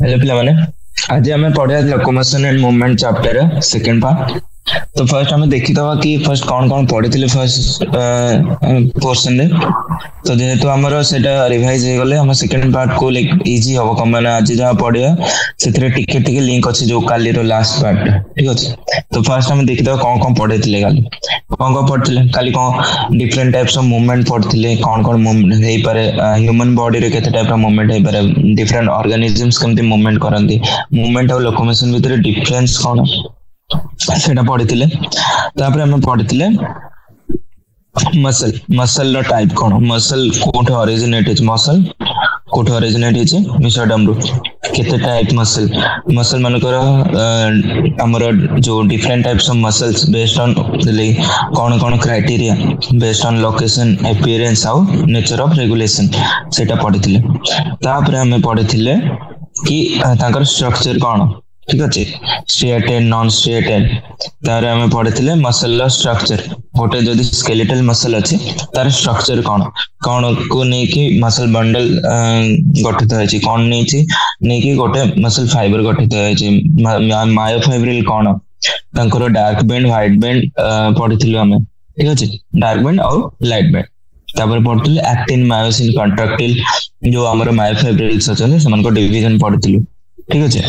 Hello पिलामाने आज आम पढ़ा locomotion and movement chapter second part. तो फर्स्ट हमें देखीदवा कि फर्स्ट कौन कौन पढ़ी फर्स्ट पोर्शन रे। तो जेहेतु आमर सेटा रिवाइज हो गले हम सेकंड पार्ट को लाइक इजी हम कम मैंने आज जहाँ पढ़िया से टिके टिके लिंक अच्छे जो काली लास्ट पार्ट ठीक अच्छे। तो फर्स्ट हमें देखीदवा कौन कौन पढ़े काली कौन कौन पढ़ते काली कौन डिफरेंट टाइप्स ऑफ मूवमेंट पढ़ते कौन कौन मूवमेंट हो पारे ह्यूमन बॉडी रे केते टाइप ऑफ मूवमेंट हो पारे डिफरेंट ऑर्गेनिजम्स केमती मूवमेंट करंती मूवमेंट और लोकोमोशन भितर डिफरेंस कौन सेटा पढ़ी तापर हमें पढ़ी मसल मसल टाइप कौन मसल कोठ ओरिजिनेट है मसल कोठ ओरिजिनेट है मिस्टर डमरू केते टाइप मसल मसल मानकर हमर जो different types of muscles based on कौन कौन criteria based on location appearance आउ नेचर ऑफ रेगुलेशन सेटा पढ़ी तापर हमें पढ़ी कि ताकर स्ट्रक्चर कौन ठीक अच्छे स्ट्रिएटेड नॉन स्ट्रिएटेड तार हमें पढ़ी मसल स्ट्रक्चर गोटे जदि स्केलेटल मसल अच्छे तार स्ट्रक्चर कौन कौन को नहीं मसल बंडल गठित है कौन नहीं गोटे मसल फाइबर गठित है मायोफाइब्रिल कौन तांकर डार्क बैंड व्हाइट बैंड पढ़ी हमें ठीक अच्छे डार्क बैंड और लाइट बैंड तापर पढ़ी एक्टिन मायोसिन कंट्राक्टिल जो हमारे मायोफाइब्रिल्स अच्छे से डिवीजन पढ़ी ठीक अच्छे।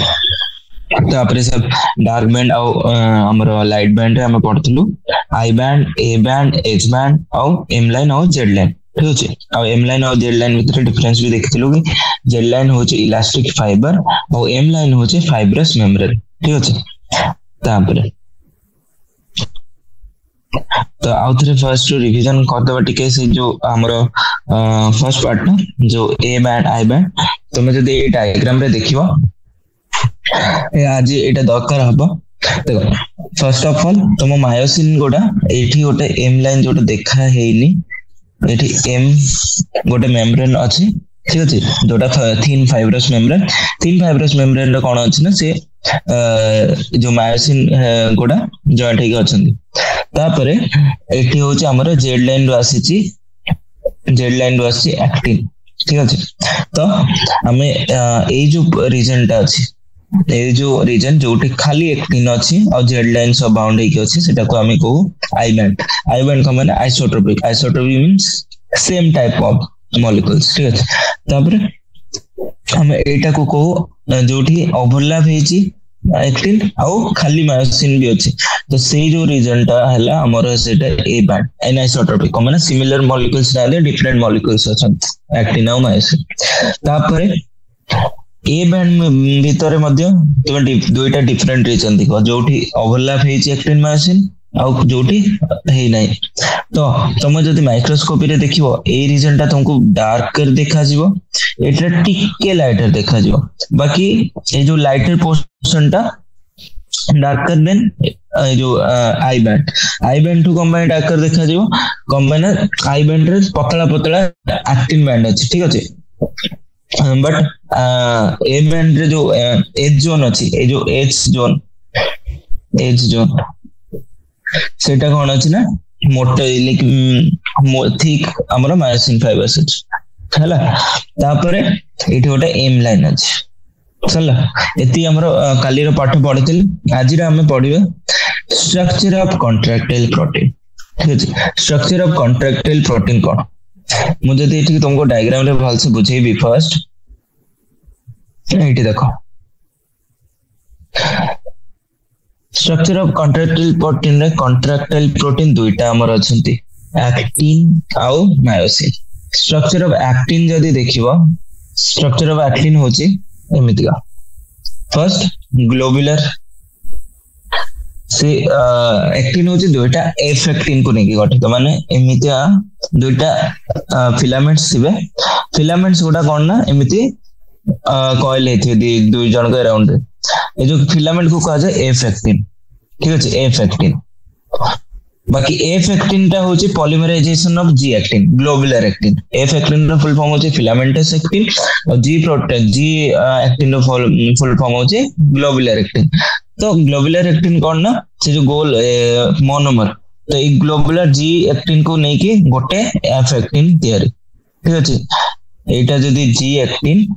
तापर सब डार्क बैंड और लाइट बैंड हम पढ़लु I band A band H band और एम लाइन और जेड लाइन ठीक अच्छे। और एम लाइन और जेड लाइन भितर डिफरेंस भी देखिलु कि जेड लाइन होचे इलास्टिक फाइबर और एम लाइन होचे फाइब्रस मेम्ब्रेन ठीक अच्छे। तापर तो आउ थे फर्स्ट रिवीजन करदबा टिके से जो हमरो फर्स्ट पार्ट ना जो ए बैंड आई बैंड तुम जब ये डायग्राम रे देखिबो आज एटा दरकार हबो देखो फर्स्ट ऑफ ऑल तुम मायोसिन गोटा एठी गोटे एम लाइन जोटा देखा हेनी एठी एम गोटे मेम्ब्रेन अछि ठीक अछि जोटा थिन फाइब्रस मेम्ब्रेन रे कोन अछि ना से जो मायोसिन गोटा जॉइंट हेके अछंती तापरे एठी होछि हमर जेड लाइन रो आसीची एक्टिन ठीक अछि। तो हमें ए जो रीजन टा अछि ए जो रीजन जोटी खाली एक्टिन अछि और जेड लाइन सब बाउंड हेके अछि सेटा को हमें कहू आई बैंड को माने isotropic means same type of molecules ठीक अछि। तापर हमें एटा को कहू जोठी ओवरलैप हेछि एक्टिन और खाली मायोसिन भी अछि तो से जो रीजन टा हला हमर सेटा ए बैंड एनाइसोट्रोपिक को माने सिमिलर मॉलिक्यूल्स रहले डिफरेंट मॉलिक्यूल्स अछि एक्टिन और मायोसिन। तापर ए बैंड भीतर मध्य तुम दुईटा डिफरेंट रीजन देखो जोठी ओवरलैप हेछि एक्टिन मायोसिन आउ जोठी हे नाही। तो तुम जदि माइक्रोस्कोपी रे देखिबो ए रीजन टा तुमको डार्कर देखा जिवो एटा टिके लाइटर देखा जिवो बाकी ए जो लाइटर पोर्शन टा डार्कर देन जो I band to combine darker देखा जिवो कंबाइन आई बैंड रे पतला एक्टिन बैंड अछि ठीक अछि। बट ए बैंड रे जो एज जोन अछि ए जो एज जोन सेटा कोन अछि ना मोटे लाइक थिक हमर मायोसिन फाइबर्स अछि हला। तापर एठी गोटे एम लाइन अछि चला एती हमर काली रो पाठ पढिथिल आज रे हमें पढिबे स्ट्रक्चर ऑफ कॉन्ट्रैक्टाइल प्रोटीन ठीक अछि। स्ट्रक्चर ऑफ कॉन्ट्रैक्टाइल प्रोटीन कोन मुझे एठी तुमको डायग्राम रे भल से बुझेबी फर्स्ट एठी देखो स्ट्रक्चर ऑफ कॉन्ट्रैक्टाइल प्रोटीन दुईटा हमर अछंती एक्टिन आउ मायोसिन। स्ट्रक्चर ऑफ एक्टिन जदी देखिबो स्ट्रक्चर ऑफ एक्टिन होची एमितिका फर्स्ट ग्लोबुलर से एक्टिन होची दुईटा एफ एक्टिन को नेकी गठित माने एमितिया दुईटा फिलामेंट्स थिबे फिलामेंट्स गोटा कोन ना एमिति कॉइल हेथि दुई जन के अराउंड ये जो फिलामेंट को कहा जाए एफ एक्टिन ठीक अछि एफ एक्टिन। बाकी एफ एक्टिन टा होची polymerisation of G actin globular actin F actin रो फुल फॉर्म होची फिलामेंटस एक्टिन और जी एक्टिन रो फुल फॉर्म होची ग्लोबुलर एक्टिन। तो ग्लोबुलर एक्टिन कोन ना से जो गोल मोनोमर तो ये ग्लोबुलर जी एक्टिन को नहीं कि गोटे एफ एक्टिन तैयारी ठीक अछि। एटा जदी जी एक्टिन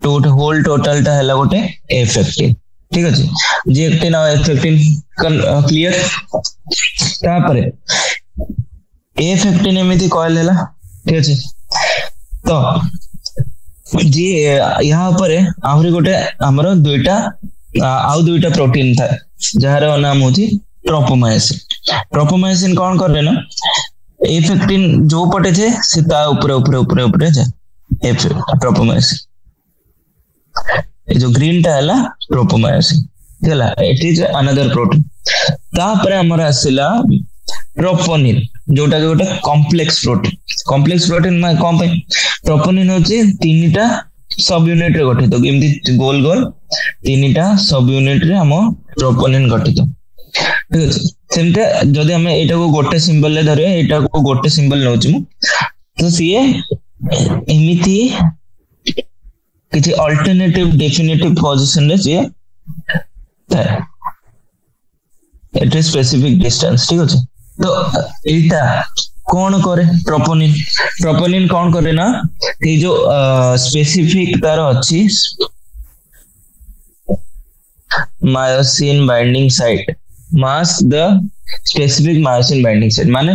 होल टोटल टा हैला गोटे F15 ठीक अछि G18 और F15 क्लियर तापरे A15 एमिति कॉइल हैला ठीक अछि तो जी यहाँ पर आहुरी गोटे हमरो दुईटा आउ दुईटा प्रोटीन था जहार नाम होची ट्रोपोमाइसिन कौन करे ना A15 जो पटे थे से ता ऊपर जाए ट्रोपोमाइसिन जो ग्रीन टा हैला ट्रोपोमाइसिन हैला इट इज अनदर प्रोटीन तापर हमर आसिला ट्रोपोनिन जोटा गोटे कॉम्प्लेक्स प्रोटीन में कौन पे ट्रोपोनिन होची तीनटा सब यूनिट रे गठित एमती गोल गोल तीनटा सब यूनिट रे हम ट्रोपोनिन गठित ठीक अछि सेमते जदि हम एटा को गोटे सिंबल ले धरे एटा को गोटे सिंबल नउची मु तो सिए एमिति किछि अल्टरनेटिव डेफिनेटिव पोजीशन रे सिए था एट स्पेसिफिक डिस्टेंस ठीक अछि तो एटा कौन करे ट्रोपोनिन कौन करे ना ये जो स्पेसिफिक तार अच्छी myosin binding site mask the specific myosin binding site माने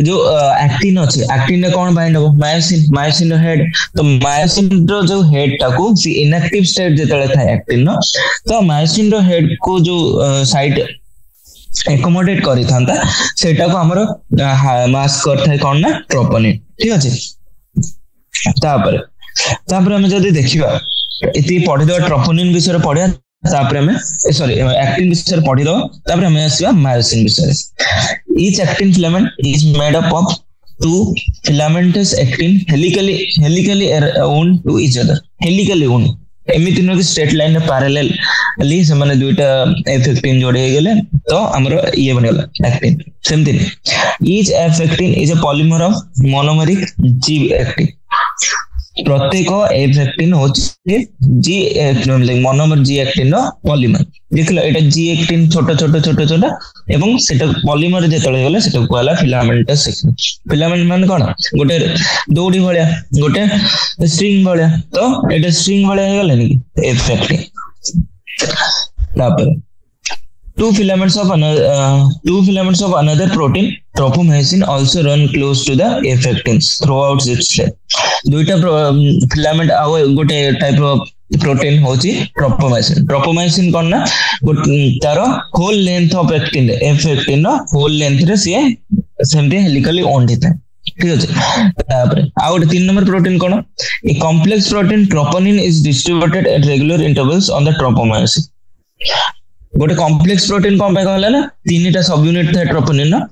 जो एक्टिन अच्छी एक्टिन कौन बाइंड हो मायोसिन हेड तो मायोसिन रो जो हेड टाको सी इनएक्टिव स्टेट जेतले था एक्टिन नो तो मायोसिन रो हेड को जो साइट एकोमोडेट करी थांता सेटा को हमरो मास्क करथाय कोन ना ट्रोपोनिन ठीक अछि तापर हम जदी देखिबा इति पढि दो ट्रोपोनिन विषय पढिया तापर हम सॉरी एक्टिन विषय पढि दो तापर हम आसीबा मायोसिन विषय each actin filament is made up of two filamentous actin helically wound to each other helically wound एमिति न कि स्ट्रेट लाइन पैरेलल से माने दुईटा F15 जोड़े गेले तो हमरो ये बनेला एक्टिन सेमति each F15 is a polymer of monomeric G actin प्रत्येक F15 होचे G मोनोमर G एक्टिन रो पॉलीमर देखलो एटा G एक्टिन छोटा एवं सेटा पॉलीमर जेतले गेले सेटा कहला फिलामेंटस एक्टिन फिलामेंट माने कोन गोटे दौड़ी भलिया गोटे स्ट्रिंग भलिया तो एटा स्ट्रिंग भलिया हे गेले नि F15 तापर two filaments of another protein tropomyosin also run close to the F15 throughout its life दुईटा फिलामेंट आउ गोटे टाइप ऑफ प्रोटीन होची ट्रोपोमाइसिन कोन ना तार whole length of actin F15 नो होल लेंथ रे से सेमते हेलिकली ओन्ड हिता ठीक अछि तापर आउ 3 number protein cone a complex protein troponin is distributed at regular intervals on the ट्रोपोमाइसिन गोटे कॉम्प्लेक्स प्रोटीन कोन पे कहला ना तीनटा सब यूनिट था ट्रोपोनिन ना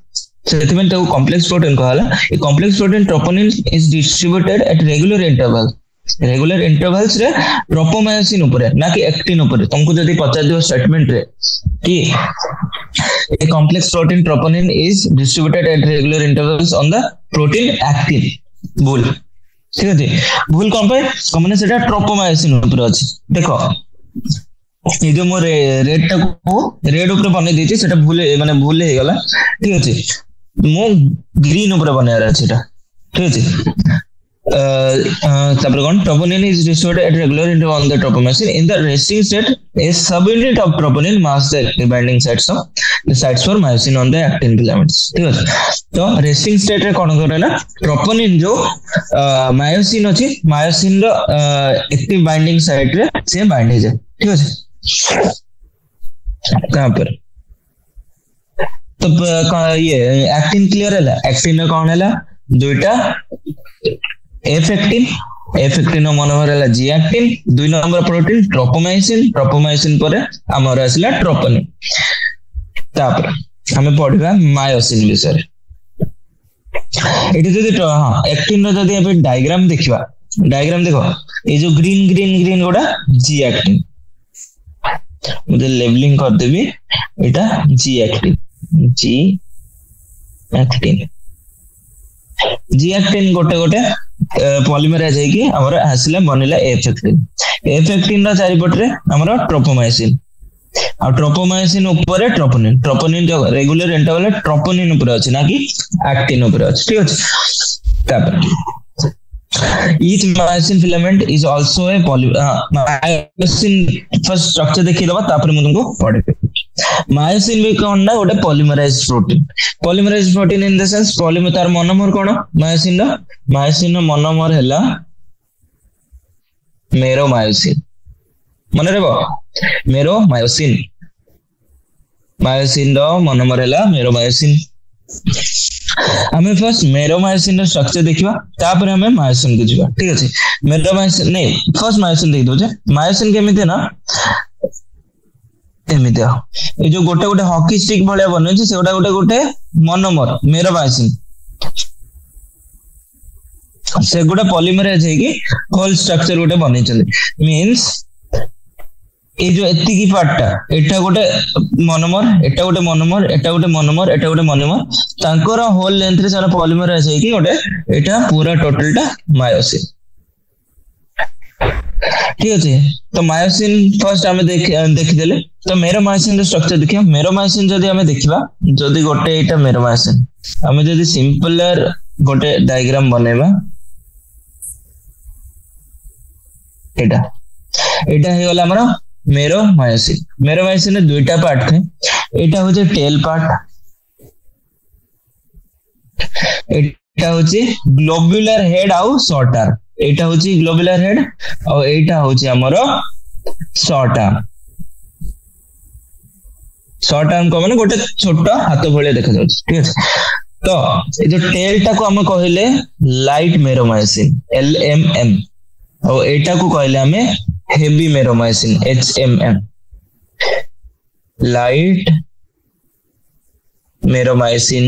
सेथिमें तो कॉम्प्लेक्स प्रोटीन कहला a complex protein troponin is distributed at regular intervals रे ट्रोपोमायोसिन ऊपर ना कि एक्टिन ऊपर तुमको जदी पचार दियो स्टेटमेंट रे कि a complex protein troponin is distributed at regular intervals on the protein actin भूल ठीक है भूल कौन पे कमने सेटा ट्रोपोमायोसिन ऊपर अछि देखो ये जो मोर रेड टा को रेड ऊपर बने देछि सेटा भूल माने भूल हे गला ठीक अछि मो ग्रीन ऊपर बनेरा अछि सेटा ठीक अछि तापर कोन troponin is distributed at regular interval on the tropomyosin in the resting state a subunit of troponin masks the binding sites of the sites for myosin on the actin filaments ठीक है तो रेस्टिंग स्टेट रे कोन करे ना troponin जो myosin अछि myosin रो active binding site रे से बाइंड हे जाय ठीक है कहां पर तो ये एक्टिन क्लियर है एक्टिन कौन है दुईटा F15 मोनोमर है G actin 2 number protein tropomyosin पर हमर आसला ट्रोपोनिन तापर हमें पढ़िबा मायोसिन विषय एटी जदी हां एक्टिन रो जदी अब डायग्राम देखिबा डायग्राम देखो ये जो ग्रीन गोडा G एक्टिन मुझे लेबलिंग कर देबी एटा G एक्टिन गोटे पॉलीमर आ जायकी हमर आसला बनिला F15 रा चारि पट रे हमर ट्रोपोमायोसिन आ ट्रोपोमायोसिन ऊपर ट्रोपोनिन जो रेगुलर इंटरवल ट्रोपोनिन ऊपर अछि ना कि एक्टिन ऊपर अछि ठीक अछि तापर each myosin filament is also a myosin first structure देखिए दबा तापर मैं तुमको पढ़े myosin भी कौन ना उड़े polymerized protein in the sense polymer तार monomer कौन myosin नो monomer है ला meromyosin मने रे बा meromyosin myosin रो monomer है ला meromyosin हमें फर्स्ट मेरोमायोसिन स्ट्रक्चर देखिबा तापर हमें मायोसिन को जिबा ठीक अछि मेरोमायोसिन नहीं फर्स्ट मायोसिन देख दोजे मायोसिन केमिते ना एमिते ए जो गोटे गोटे हॉकी स्टिक भलिया बनै छै सेटा गोटे गोटे मोनोमर मेरोमायोसिन से गोटे पॉलीमराइज है कि होल स्ट्रक्चर गोटे बनै छले मींस ए जो एत्ती की पार्टटा एटा गोटे मोनोमर एटा गोटे मोनोमर एटा गोटे मोनोमर एटा गोटे मोनोमर तांकर होल लेंथ रे सारा पॉलीमराइज है कि गोटे एटा पूरा टोटलटा मायोसिन ठीक अछि तो मायोसिन फर्स्ट हमें देखि देले तो मेरोमायोसिन रो स्ट्रक्चर देखिया मेरोमायोसिन जदी हमें देखिबा जदी गोटे एटा मेरोमायोसिन हमें जदी सिंपलर गोटे डायग्राम बनेबा एटा हे गला हमरा मेरोमायोसिन दुईटा पार्ट थे एटा होचे टेल पार्ट एटा होचे ग्लोब्युलर हेड आउ शॉर्ट आर्म एटा होचे ग्लोब्युलर हेड और एटा होचे हमरो शॉर्ट आर्म को माने गोटे छोटा हाथ भले देखा जाउछ ठीक है तो ए जो टेल टा को हम कहले लाइट मेरोमायोसिन LMM और एटा को कहले हमें हेवी मेरोमायोसिन HMM लाइट मेरोमायोसिन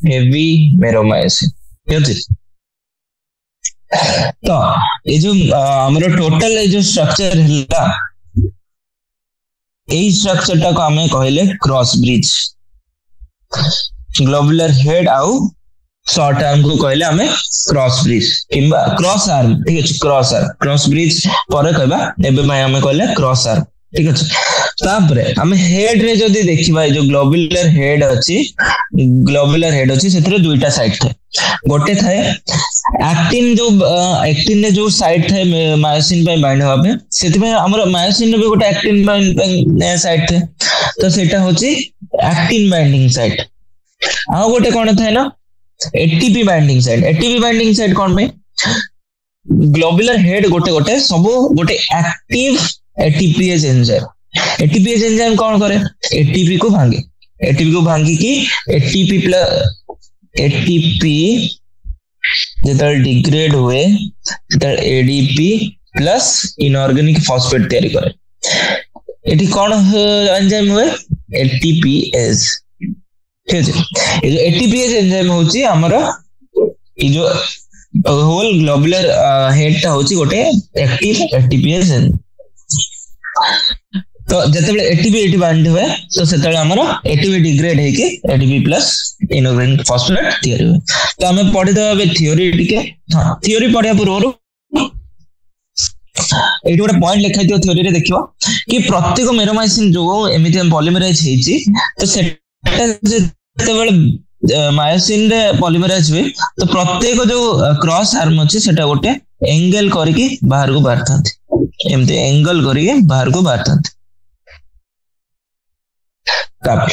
हेवी मेरोमायोसिन ठीक है तो ये जो हमरो टोटल ये जो स्ट्रक्चर हैला ए स्ट्रक्चर टा को हमें कहले क्रॉस ब्रिज ग्लोबुलर हेड आउ शॉर्ट आर्म को कहले हमें क्रॉस ब्रिज किंबा क्रॉस आर्म ठीक है क्रॉस ब्रिज पर कहबा एबे भाई हमें कहले क्रॉस आर्म ठीक है तापरे हमें हेड रे जदी देखिबा जो ग्लोबुलर हेड अछि सेतरे दुईटा साइड थे गोटे थाए एक्टिन ने जो साइड थे मायोसिन पे बाइंड होबा पे सेति में हमर मायोसिन भी गोटे एक्टिन बाइंड साइड थे तो सेटा होची एक्टिन बाइंडिंग साइड आ गोटे कोन थाए ना एटीपी बाइंडिंग साइड कौन पे ग्लोबुलर हेड गोटे सब गोटे एक्टिव एटीपीएस एंजाइम कौन करे एटीपी को भांगी कि एटीपी जेतल डिग्रेड हुए जेतल एडीपी प्लस इनऑर्गेनिक फॉस्फेट तैयारी करे एटी कौन एंजाइम हुए एटीपीएस ठीक है ये जो एटीपीएस एंजाइम होची हमर ई जो होल ग्लोबुलर हेड ता होची गोटे एक्टिव एटीपीएस तो जतबे एटीपी बाइंड हुए तो सेतले हमर एटीपी डिग्रेड है कि एटीपी प्लस इनऑर्गेनिक फॉस्फेट तैयारी हुए तो हमें पढ़ी दबे थ्योरी टिके हां थ्योरी पढ़िया पूर्व एटी गोटे पॉइंट लिखा दियो थ्योरी रे देखिबा कि प्रत्येक मेरोमायोसिन जो एमिति पॉलीमराइज हेची तो जेतेबेले मायोसिन रे पॉलीमराइज हुए तो प्रत्येक जो क्रॉस आर्म अछि सेटा गोटे एंगल करके बाहर को बाहरथांती एमते एंगल करके बाहर को बाहरथांती तापर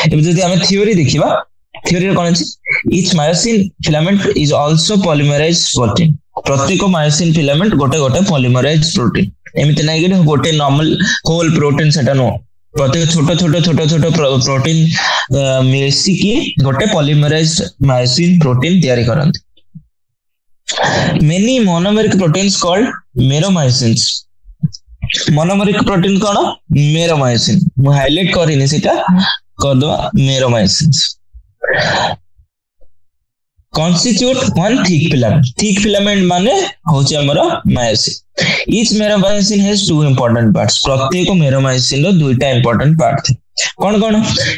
एबे जदि हमें थ्योरी देखिबा थ्योरी रे कोन अछि each myosin filament is also polymerised protein प्रत्येक मायोसिन फिलामेंट गोटे गोटे पॉलीमराइज्ड प्रोटीन एमिते नै कि गोटे नॉर्मल होल प्रोटीन सेटा नो प्रत्येक छोटे प्रोटीन मिसी की गोटे पॉलीमराइज्ड मायोसिन प्रोटीन तैयारी करंती many monomeric proteins called meromyosins monomeric protein कोन मेरोमायोसिन मु हाइलाइट करिनि सेटा कर दो मेरोमायोसिन्स constitute one thick filament माने होचे हमरो myosin each मेरोमायोसिन has two important parts प्रत्येक मेरोमायोसिन रो दुईटा important part थे कौन कौन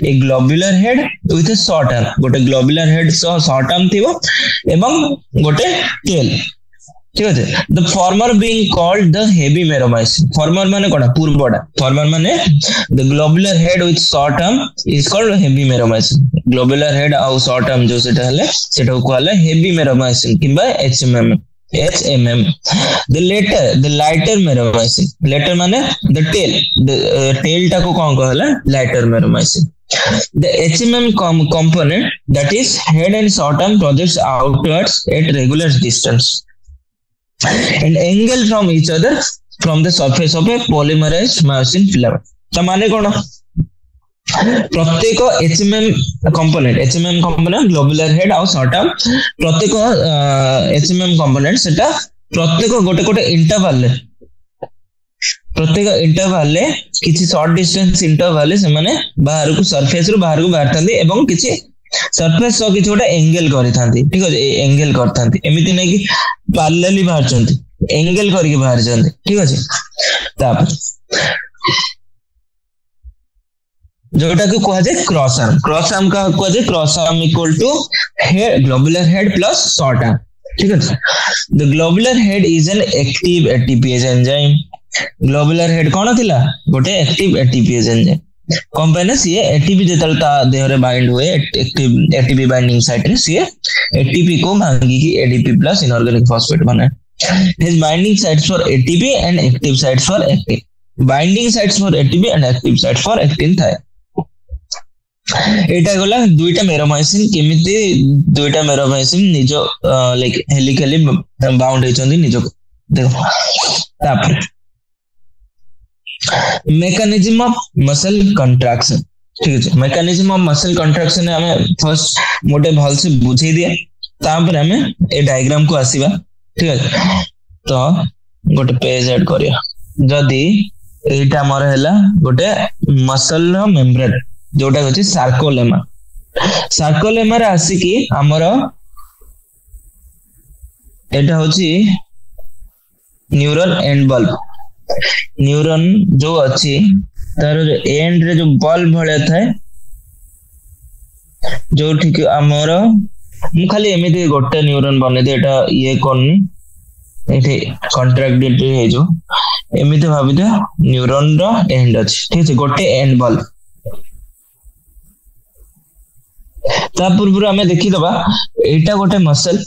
a globular head with short arm गोटे ग्लोबुलर हेड सह शॉर्ट आर्म थिबो एवं गोटे टेल ठीक है the former being called the heavy meromyosin former माने कोन पूर्वडा फॉर्मर माने the globular head with short arm is called heavy meromyosin globular head और शॉर्ट आर्म जो सेटा हले सेटा को हले हेवी मेरोमायोसिन किबा HMM HMM. The lighter meromycin. Later माने the tail. The tail टा को कौन कहला? Lighter meromycin. The HMM component, that is head and short arm, projects outwards at regular distance and angle from each other from the surface of a polymerized myosin filament. तो माने कौन? प्रत्येक HMM component globular head और short arm प्रत्येक HMM component सेटा प्रत्येक गोटे गोटे इंटरवल किछि शॉर्ट डिस्टेंस इंटरवल से माने बाहर को सरफेस रो बाहर को बाहरथांती एवं किछि सरफेस सो किछि गोटे एंगल करिथांती ठीक अछि एंगल करथांती एमिति नै कि पैरेलली बाहर चंती एंगल करके बाहर चंती ठीक अछि तापर जोटा को कहा जाए क्रॉस आर्म का कहा जाए cross arm equal to head globular head plus short arm ठीक है the globular head is an active ATPase enzyme globular head कौन थिला गोटे एक्टिव एटीपीएज एंजाइम कौन पे ना सी एटीपी जेतल ता देह रे बाइंड हुए एक्टिव एटीपी बाइंडिंग साइट रे सी एटीपी को भांगी की एडीपी प्लस इनऑर्गेनिक फॉस्फेट बने his binding sites for ATP and active sites for actin binding sites for ATP and active sites for actin था एटा गला दुईटा मेरोमाइसिन केमिति दुईटा मेरोमाइसिन निजो लाइक हेलिकली बाउंड हेचंदी निजो देखो तापर मेकानिज्म ऑफ मसल कंट्रैक्शन ठीक है मेकानिज्म ऑफ मसल कंट्रैक्शन हमें फर्स्ट मोटे भल से बुझे दिया तापर हमें ए डायग्राम को आसीबा ठीक है तो गोटे पेज ऐड करिया जदी एटा हमर हैला गोटे मसल रो मेम्ब्रेन जोटा होची सार्कोलेमा रे आसी कि हमर एटा होची न्यूरॉन एंड बल्ब न्यूरॉन जो अछि तार एंड रे जो बल्ब भले थाए जो ठीक हमर मु खाली एमिति गोटे न्यूरॉन बने दे एटा ये कोनी एठी कॉन्ट्रैक्टेड हे जो एमिति भाबी दे न्यूरॉन रो एंड अछि ठीक है गोटे एंड बल्ब ता पूर्व हमें देखि दबा एटा गोटे मसल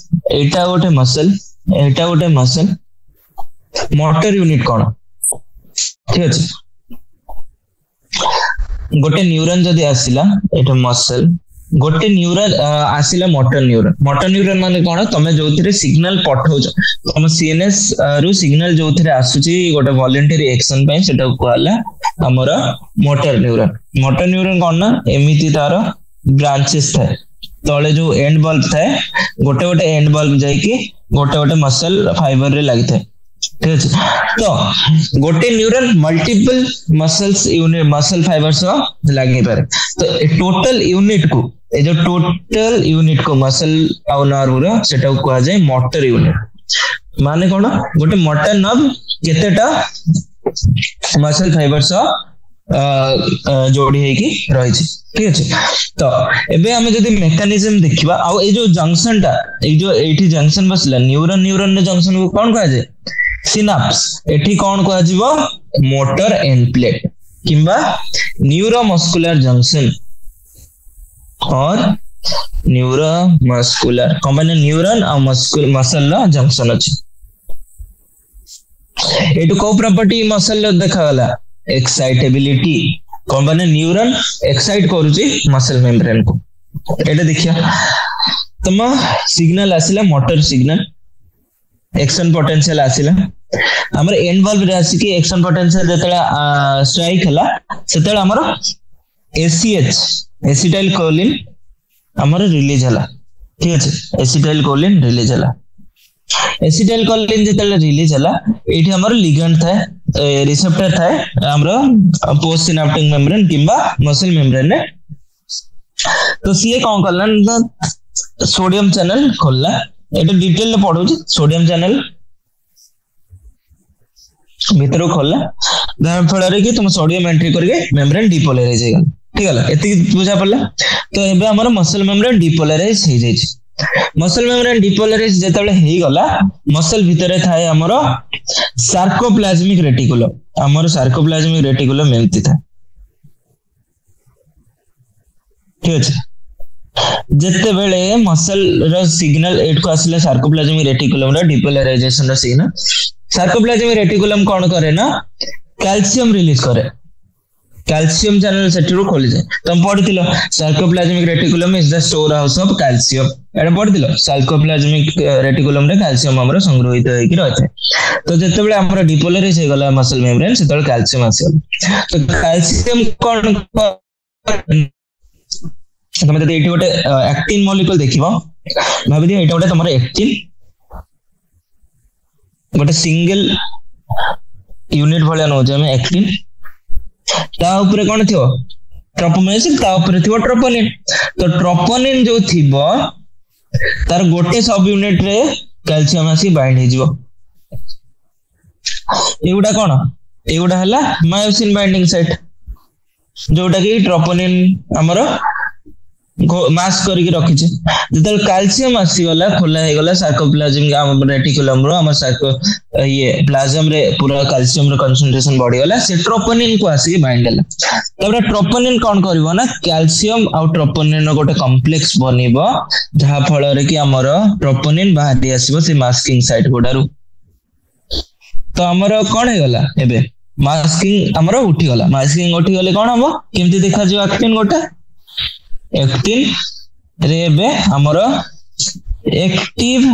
मोटर यूनिट कोन ठीक अछि गोटे न्यूरॉन जदी आसिला एटा मसल गोटे न्यूरॉन आसिला मोटर न्यूरॉन माने कोन तमे जोथिरे सिग्नल पठौछ तम सीएनएस रु सिग्नल जोथिरे आसुची गोटे वॉलंटरी एक्शन पय सेटा कहला हमरा मोटर न्यूरॉन कोन ना एमिति तार ब्रांचेस थाए तले जो एंड बल्ब थाए गोटे गोटे एंड बल्ब जाई कि गोटे गोटे मसल फाइबर रे लागि थाए ठीक अछि तो गोटे neuron multiple muscles unit muscle fibres लागि पारे तो टोटल यूनिट को मसल और नर्व रो सेटा को कहा जाय मोटर यूनिट माने कोन गोटे मोटर नर्व केतेटा मसल फाइबर्स जोड़ी है कि रही ठीक अछि तो एबे हमें जदी मेकानिज्म देखिबा आ ए जो जंक्शन टा ए जो एठी जंक्शन बसला न्यूरॉन ने जंक्शन को कोन कहा जाय सिनाप्स एठी कोन कहा जीवो मोटर एंड प्लेट किंबा न्यूरोमस्कुलर जंक्शन और न्यूरोमस्कुलर कंबाइन न्यूरॉन और मसल ला जंक्शन अछि एटू को प्रॉपर्टी मसल देखा गला एक्साइटेबिलिटी कौन बने न्यूरॉन एक्साइट करूची मसल मेम्ब्रेन को एटा देखिया तम सिग्नल आसिला मोटर सिग्नल एक्शन पोटेंशियल आसिला हमर एंड बल्ब रे आसी कि एक्शन पोटेंशियल जतला स्ट्राइक हला सेतला हमर एसीएच एसिटाइल कोलिन हमर रिलीज हला ठीक अछि एसिटाइल कोलिन रिलीज हला एसिटाइल कोलिन जतला रिलीज हला एठी हमर लिगेंड थाए रिसेप्टर थाए हमरो पोस्ट सिनेप्टिक मेम्ब्रेन किंबा मसल मेम्ब्रेन ने तो सीए कोन करलन सोडियम चैनल खोलला एटा डिटेल ले पढौ छी सोडियम चैनल भीतर खोलला दान फଳରେ कि तुम सोडियम एंट्री करके मेम्ब्रेन डिपोलराइज हो गला ठीक है एति बुझा पड़ला तो एबे हमर मसल मेम्ब्रेन डिपोलराइज हो जाय छी मसल मेम्ब्रेन डिपोलराइज जेतबे हेई गला मसल भितरे थाए हमरो सार्कोप्लाज्मिक रेटिकुलम एमती था ठीक है जिते बेले मसल रो सिग्नल एट को आसला सार्कोप्लाज्मिक रेटिकुलम रो डिपोलराइजेशन रो सिग्नल सार्कोप्लाज्मिक रेटिकुलम कौन करे ना कैल्शियम रिलीज करे कैल्शियम चैनल सेटरू खोली जाए तुम पढ़िथिलो sarcoplasmic reticulum is the storehouse of calcium एटा पढ़िथिलो सार्कोप्लाज्मिक रेटिकुलम रे कैल्शियम हमरो संग्रहित होई कि रहथे तो जते बेले हमरो डिपोलराइज हे गला मसल मेम्ब्रेन सेते बेले कैल्शियम आसीगला तो कैल्शियम कौन तुम जब ये गोटे एक्टिन मॉलिक्यूल देखिबो भाबि दियो एटा गोटे तमरो एक्टिन गोटे सिंगल यूनिट भलिया न जे में एक्टिन ता ऊपर कोन थियो ट्रोपोमेसिन ता ऊपर थियो ट्रोपोनिन तो ट्रोपोनिन जो थिबो तार गोटे सब यूनिट रे कैल्शियम आसी बाइंड हे जिवो एगुडा कोन एगुडा हला मायोसिन बाइंडिंग साइट जोटा कि ट्रोपोनिन हमरो मास करके रखी जो कैल्शियम आसीगला खोला हो गला सार्कोप्लाज्मिक रेटिकुलम रो हमर सार्को ये प्लाज्म रे पूरा कैल्शियम रो कंसंट्रेशन बढ़ी गला से ट्रोपोनिन को आसी बाइंड हला तबरे ट्रोपोनिन कोन करबो ना कैल्शियम आ ट्रोपोनिन रो गोटे कॉम्प्लेक्स बनिबो जहा फल रे कि हमर ट्रोपोनिन बाहरी आसीबो से मास्किंग साइट गोडारू तो हमर कोन हे गला एबे मास्किंग हमर उठी गला मास्किंग उठी गले कोन हमो केमती देखा जो एक्टिन गोटा एक्टिन रे बे हमरो एक्टिव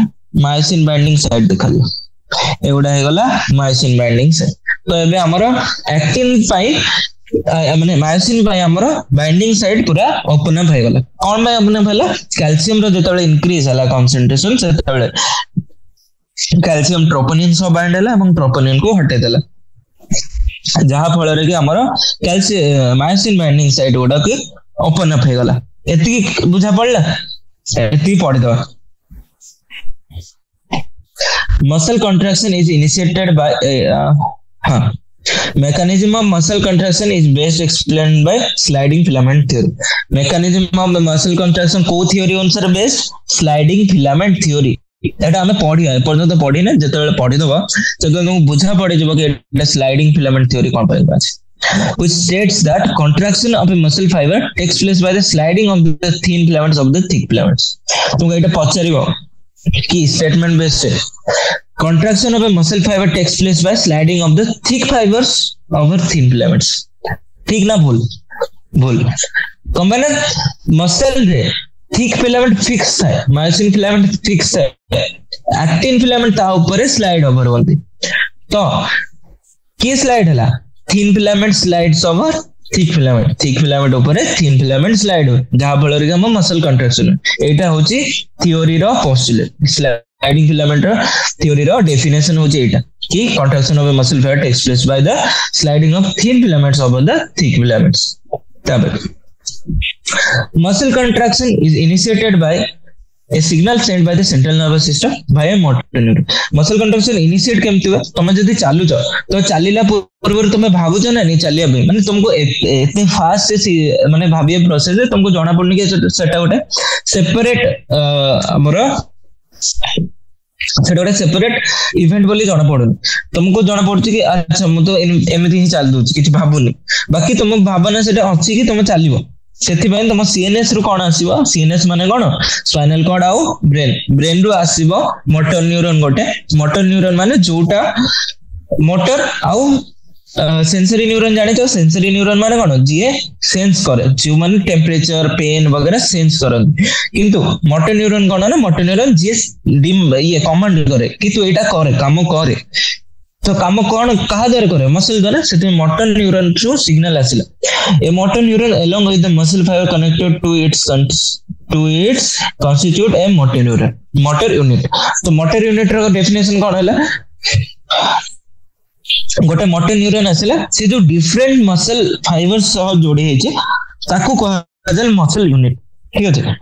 मायोसिन बाइंडिंग साइट देखल एगुडा हे गला मायोसिन बाइंडिंग साइट तो एबे हमरो एक्टिन पाई माने मायोसिन पाई हमरो बाइंडिंग साइट पूरा ओपन अप हे गला कोन बाय ओपन अप हला कैल्शियम रो जेतबे इंक्रीज हला कंसंट्रेशन सेतबे कैल्शियम ट्रोपोनिन सो बाइंड हला एवं ट्रोपोनिन को हटे देला जहा फल रे कि हमरो कैल्शियम मायोसिन बाइंडिंग साइट गोडा के ओपन अप हे गला एति बुझा पड़ला एति पढ़ दो muscle contraction is initiated by mechanism of muscle contraction is best explained by sliding filament theory mechanism of muscle contraction को theory अनुसार बेस्ट sliding filament theory एटा हमें पढ़िया पर्यंत पढ़ी ना जते बेले पढ़ी दबा तो तुमको बुझा पड़े जब कि एटा स्लाइडिंग फिलामेंट थ्योरी कोन पय बाछ which states that contraction of a muscle fiber takes place by the sliding of the thin filaments of the thick filaments तुमको एटा पचारिबो कि statement based contraction of a muscle fiber takes place by sliding of the thick fibers over thin filaments ठीक ना भूल भूल combine muscle रे thick filament fix है myosin filament fix है actin filament ता ऊपर स्लाइड ओवर होती तो की स्लाइड हला thin filament slides over thick filament ऊपर थिन फिलामेंट स्लाइड हो जहा फल रे हम मसल कंट्रैक्शन एटा होची थ्योरी रो पोस्टुलेट स्लाइडिंग फिलामेंट रो थ्योरी रो डेफिनेशन होची एटा कि contraction of a muscle fibre takes place by the sliding of thin filaments over the thick filaments तब muscle contraction is initiated by a signal sent by the central nervous system via motor neuron muscle contraction initiate केमती हुए तुम जदी चालू छ तो चालीला पूर्व तुम भाबु छ ना नहीं चालिया बे माने तुमको एते फास्ट से माने भाबिए प्रोसेस है तुमको जाना पड़नी कि सेटा गोटे सेपरेट हमर सेटा गोटे सेपरेट इवेंट बोली जाना पड़ुनी तुमको जाना पड़छ कि अच्छा मु तो एमिति ही चाल दूछ किछि भाबुनी बाकी तुम भावना सेटा अछि कि तुम चालिबो सेथिबाई तुम सीएनएस रु कोन आसीबो सीएनएस माने कोन स्पाइनल कॉर्ड आउ ब्रेन रु आसीबो मोटर न्यूरॉन गोटे मोटर न्यूरॉन माने जोटा मोटर आउ सेंसरी न्यूरॉन जाने तो सेंसरी न्यूरॉन माने कोन जे सेंस करे जो माने टेंपरेचर पेन वगैरह सेंस करन किंतु मोटर न्यूरॉन कोन ना मोटर न्यूरॉन जे ये कमांड करे कि तू एटा करे काम करे तो काम कौन कहा द्वारा करे मसल द्वारा से मोटर न्यूरॉन थ्रू सिग्नल आसिला a motor neuron along with the muscle fiber connected to its constitute a motor unit तो मोटर यूनिट रो डेफिनेशन कोन हला गोटे मोटर न्यूरॉन आसिला से जो डिफरेंट मसल फाइबर्स सह जोड़ी है जे ताको कहल जाय मसल यूनिट ठीक है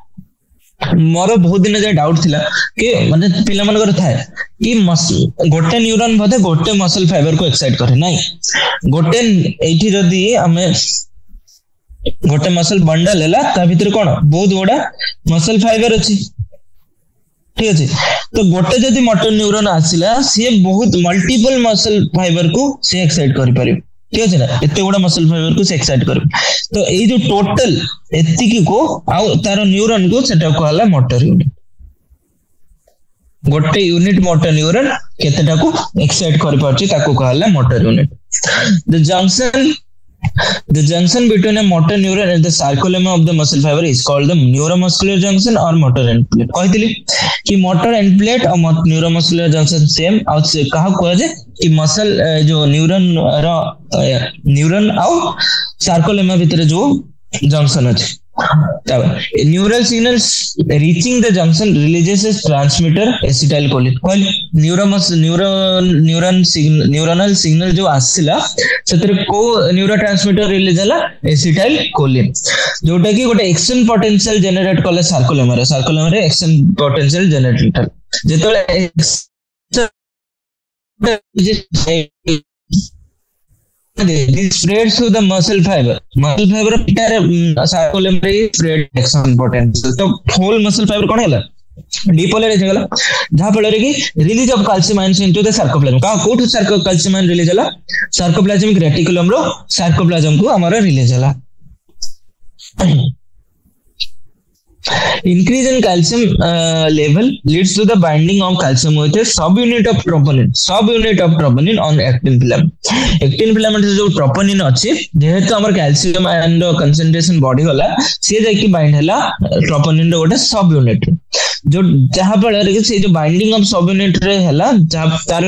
मोर बहुत दिन जाय डाउट थिला कि माने पिला मनकर थाए कि गोटे न्यूरॉन बदे गोटे मसल फाइबर को एक्साइट करे नहीं गोटे एठी जदी हमें गोटे मसल बंडल हैला ता भीतर कोन बहुत बड़ा मसल फाइबर अछि ठीक अछि तो गोटे जदी मोटर न्यूरॉन आसिला से बहुत मल्टीपल मसल फाइबर को से एक्साइट करि पारे ठीक अच्छे ना एत गुड़ा मसल फाइबर को एक्साइट कर तो ये जो टोटल एतिकी को आउ तार न्यूरॉन को सेटा कहला मोटर यूनिट गोटे यूनिट मोटर न्यूरॉन केतेटा को एक्साइट कर पारछि ताको कहला motor unit the junction between a motor neuron and the sarcolemma of the muscle fiber is called the neuromuscular junction or motor end plate कहतिली कि motor end plate और neuromuscular junction same और कहा कह जे कि muscle जो neuron और sarcolemma भितर जो जंक्शन अछि neural signals reaching the junction releases a transmitter acetylcholine कहल neuronal signal जो आसिला सेतर को न्यूरोट्रांसमीटर रिलीज हला एसिटाइलकोलिन जोटा कि गोटे एक्शन पोटेंशियल जनरेट कले सार्कोलेमा रे एक्शन पोटेंशियल जनरेटर जेतले this spreads to the muscle fiber sarcolemma रे spread action potential तो whole muscle fiber कोन हैला depolarized हो गला जहां फल रे कि release of calcium ions into the sarcoplasm का कोठ कैल्शियम आयन रिलीज होला सार्कोप्लाज्मिक रेटिकुलम रो सार्कोप्लाज्म को हमारा रिलीज होला increase in calcium level leads to the binding of calcium with a subunit of troponin on actin filament जो troponin अछि जेहेतु हमर कैल्शियम आयन रो कंसंट्रेशन बढ़ी होला से जाय कि बाइंड हला troponin रो गोटे सब यूनिट जो जहां फल रे से जो बाइंडिंग ऑफ सब यूनिट रे हला जहां तार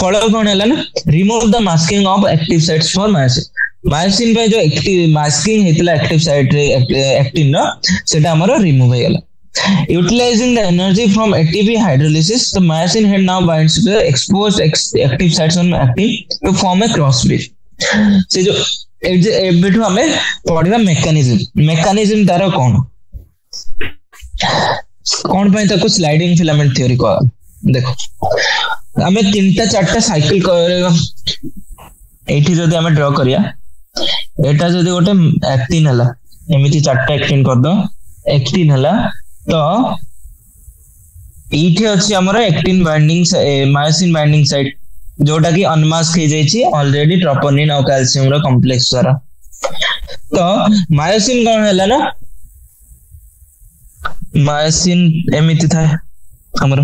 फल कोन हला ना remove the masking of active sites for myosin पे जो एक्टिव मास्किंग हेतला एक्टिव साइट रे एक्टिन नो सेटा हमरो रिमूव हे गेला utilising the energy from ATP hydrolysis the myosin head now binds to the exposed active sites on actin to form a cross bridge से जो एबिटु हमें पढ़िबा मेकानिज्म तार कोन पय ताको स्लाइडिंग फिलामेंट थ्योरी को देखो हमें तीनटा चारटा साइकिल करेगा एठी जदि हमें ड्रा करिया एटा जदि गोटे एक्टिन हला एमिति चारटा एक्टिन कर दो एक्टिन हला तो एठी अछि हमर actin binding myosin binding site जोटा कि अनमास्क हे जायछि ऑलरेडी ट्रोपोनिन और कैल्शियम रो कॉम्प्लेक्स द्वारा तो मायोसिन कोन हला ना मायोसिन एमिति था हमर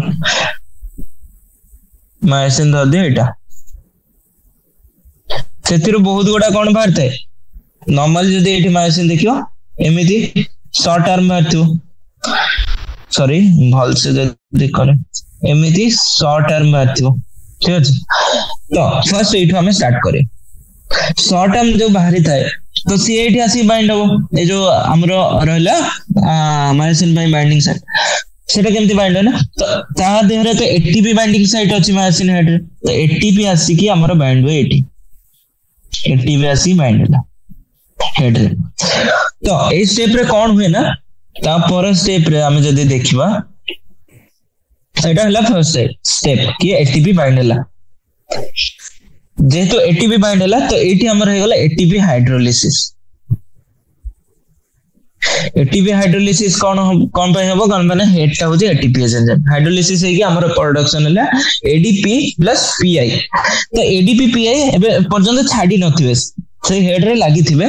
मायोसिन द दे एटा सेतिर बहुत गुडा कोन बाहरते नॉर्मल जदि एठी मायोसिन देखियो एमिति शॉर्ट टर्म बाहरतो सॉरी भल से जदि करे एमिति शॉर्ट टर्म बाहरतो ठीक अछि तो फर्स्ट एठी हमें स्टार्ट करे शॉर्ट टर्म जो बाहरी थाए तो सी एठी आसी बाइंड हो ए जो हमरो रहला मायोसिन बाय बाइंडिंग साइट सेटा केमति बाइंड है ना तो ता देहरे तो एटीपी बाइंडिंग साइट अछि मायोसिन हेड रे तो एटीपी आसी कि हमरो बाइंड हो एटी एटीपी आसी बाइंड होला हेड रे तो ए स्टेप रे कोन हुए ना ता पर स्टेप रे हम जदी देखिबा एटा हला फर्स्ट स्टेप कि एटीपी बाइंड होला जेहेतु एटीपी बाइंड होला तो एटी हमर हे गेला एटीपी हाइड्रोलिसिस एटीपी हाइड्रोलिसिस कोन पे हबो कोन माने हेडटा हो जे एटीपी एंजाइम हाइड्रोलिसिस हे कि हमर प्रोडक्शन होला एडीपी प्लस पीआई तो एडीपी पीआई एबे पर्यंत छाडी नथिबे से हेड रे लागि थिबे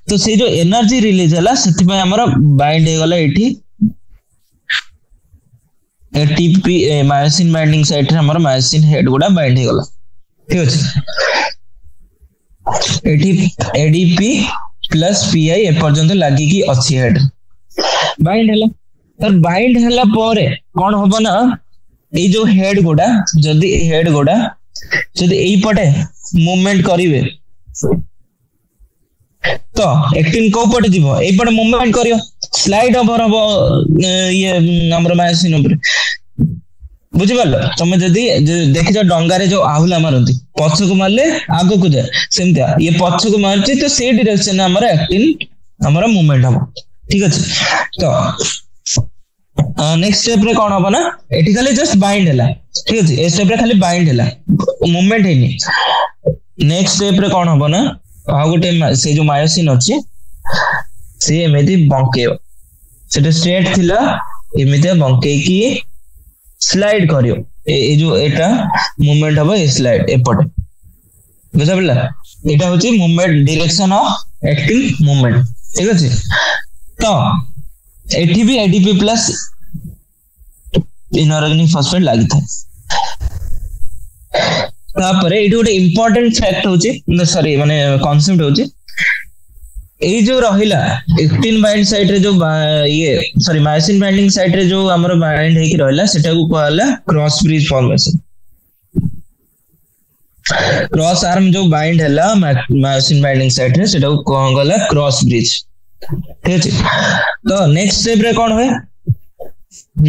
तो से जो एनर्जी रिलीज होला सेति पे हमर बाइंड हे गेला एठी एटीपी मायोसिन बाइंडिंग साइट रे हमर मायोसिन हेड गुडा बाइंड हे गेला ठीक अछि एडीपी प्लस पीआई ए पर्यंत लागि की अछि हेड बाइंड हला तर बाइंड हला परे कोन होबो ना ए जो हेड गोडा जदी एई पटे मूवमेंट करिवे तो एक्टिन को पटे दिबो एई पटे मूवमेंट करियो स्लाइड ओवर होबो ये हमर मायोसिन ऊपर बुझी पालो तुम जदी देखियो डंगा रे जो आहुला मारंती पछ को मारले आगो को जाए सेमतिया ये पछ को मारती तो से डायरेक्शन हमर एक्टिन हमर मूवमेंट हम ठीक अछि तो नेक्स्ट स्टेप रे कोन होबो ना एठी खाली जस्ट बाइंड हला ठीक अछि ए स्टेप रे खाली बाइंड हला मूवमेंट हेनी नेक्स्ट स्टेप रे कोन होबो ना आ गोटे से जो मायोसिन अछि से एमेदी बंकेयो सेटा स्ट्रेट थिला एमेदी बंके की स्लाइड करियो ए जो एटा मूवमेंट हबो ए स्लाइड एपटे বুঝা পড়লা এটা হচ্ছে movement direction of acting movement ঠিক আছে তো এটি भी एडीपी प्लस इनऑर्गेनिक फॉस्फेट लागिଥାଏ तापरे एटी गोटे इंपोर्टेंट फैक्ट होची सॉरी माने कांसेप्ट होची एई जो रहिला एक्टिन बाइंड साइट रे जो ये सॉरी मायोसिन बाइंडिंग साइट रे जो हमर बाइंड हेकी रहिला सेटा को कहला cross bridge formation cross arm जो बाइंड हैला मायोसिन बाइंडिंग साइट रे सेटा को कोन गला क्रॉस ब्रिज ठीक है तो नेक्स्ट स्टेप रे कोन होय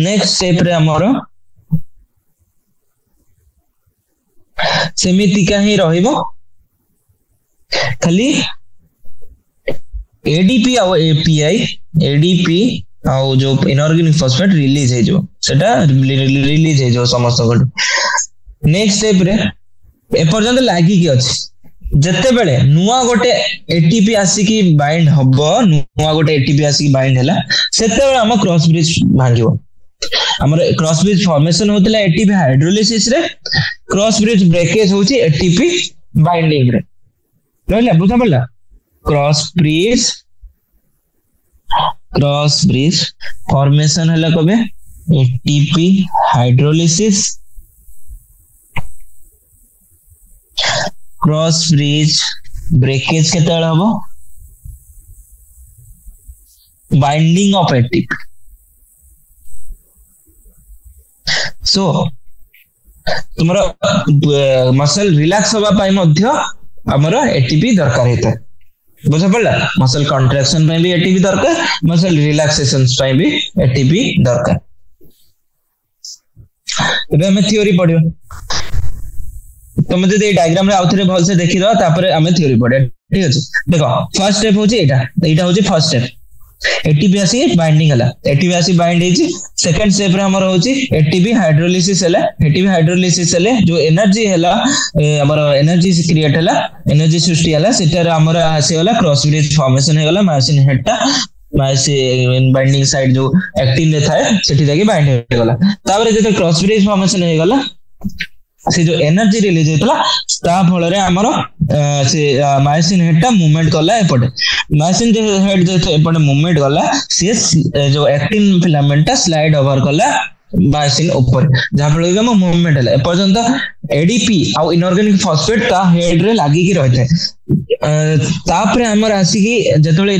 नेक्स्ट स्टेप रे हमरो सेमिति का ही रहिबो खाली एडीपी और एपीआई एडीपी और जो इनऑर्गेनिक फॉस्फेट रिलीज है जो सेटा रिलीज है जो समस्त नेक्स्ट स्टेप रे ए पर्यंत लागी की अछि जत्ते बेले नुआ गोटे एटीपी आसी बाइंड हबो नुआ गोटे एटीपी आसी बाइंड हैला सेते बेले हम क्रॉस ब्रिज भांगिबो हमर क्रॉस ब्रिज फॉर्मेशन होतला एटीपी हाइड्रोलिसिस रे क्रॉस ब्रिज ब्रेकेज होची एटीपी बाइंडिंग रे रहला बुझा पड़ला क्रॉस ब्रिज फॉर्मेशन हैला कबे ATP hydrolysis cross bridge breakage केते हबो बाइंडिंग ऑफ एटीपी सो तुमरा मसल रिलैक्स होबा पाई मध्य हमर एटीपी दरकार हेते बुझा पड़ला मसल कॉन्ट्रैक्शन पे भी एटीपी दरकार मसल रिलैक्सेशन पे भी एटीपी दरकार एबे हम थ्योरी पढियो तुम जदि डायग्राम रे आउथरे भल से देखि दो तापर हमें थ्योरी पढे ठीक अछि देखो फर्स्ट स्टेप होची एटा होची फर्स्ट स्टेप एटीपी आसी बाइंडिंग हला एटीपी आसी बाइंड हेची सेकंड स्टेप रे हमर होची एटीपी हाइड्रोलिसिस हला एटीपी हाइड्रोलिसिस हले जो एनर्जी हला हमर एनर्जी क्रिएट हला एनर्जी सृष्टि हला सेटर हमर आसी हला क्रॉस ब्रिज फॉर्मेशन हे हला मायोसिन हेडटा मायोसिन बाइंडिंग साइड जो एक्टिन रे थाए सेठी जाके बाइंड हे गला तापर जे क्रॉस ब्रिज फॉर्मेशन हे गला से जो एनर्जी रिलीज होतला ता फल रे हमर से मायोसिन हेडटा मूवमेंट करला एपटे मायोसिन जो हेड जो एपटे मूवमेंट करला से जो एक्टिन फिलामेंट स्लाइड ओवर करला मायोसिन ऊपर जहां फल हम मूवमेंट हला पर्यंत एडीपी आ इनऑर्गेनिक फॉस्फेट ता हेड रे लागी की रहते तापर हमर आसी की जतले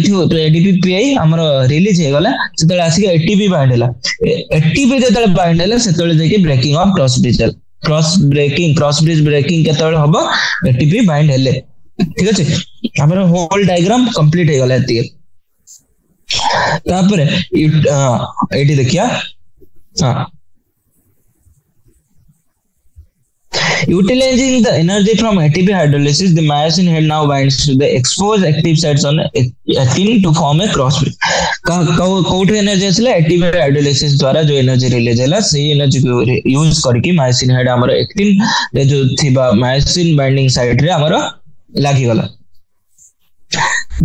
एडीपी पीआई हमर रिलीज हे गला सेतले आसी की एटीपी बाइंड हला एटीपी जतले बाइंड हला सेतले जेकी breaking of cross bridge breaking केतले हबो एटीपी बाइंड हेले ठीक अछि हमर होल डायग्राम कंप्लीट हे गला एती तापर एटी देखिया हां utilizing the energy from ATP hydrolysis the myosin head now binds to the exposed active sites on actin to form a cross bridge कोठ एनर्जी असला ATP hydrolysis द्वारा जो एनर्जी रिलीज हैला से एनर्जी को यूज करके myosin head हमर actin रे जो थिबा myosin binding site रे हमर लागि गला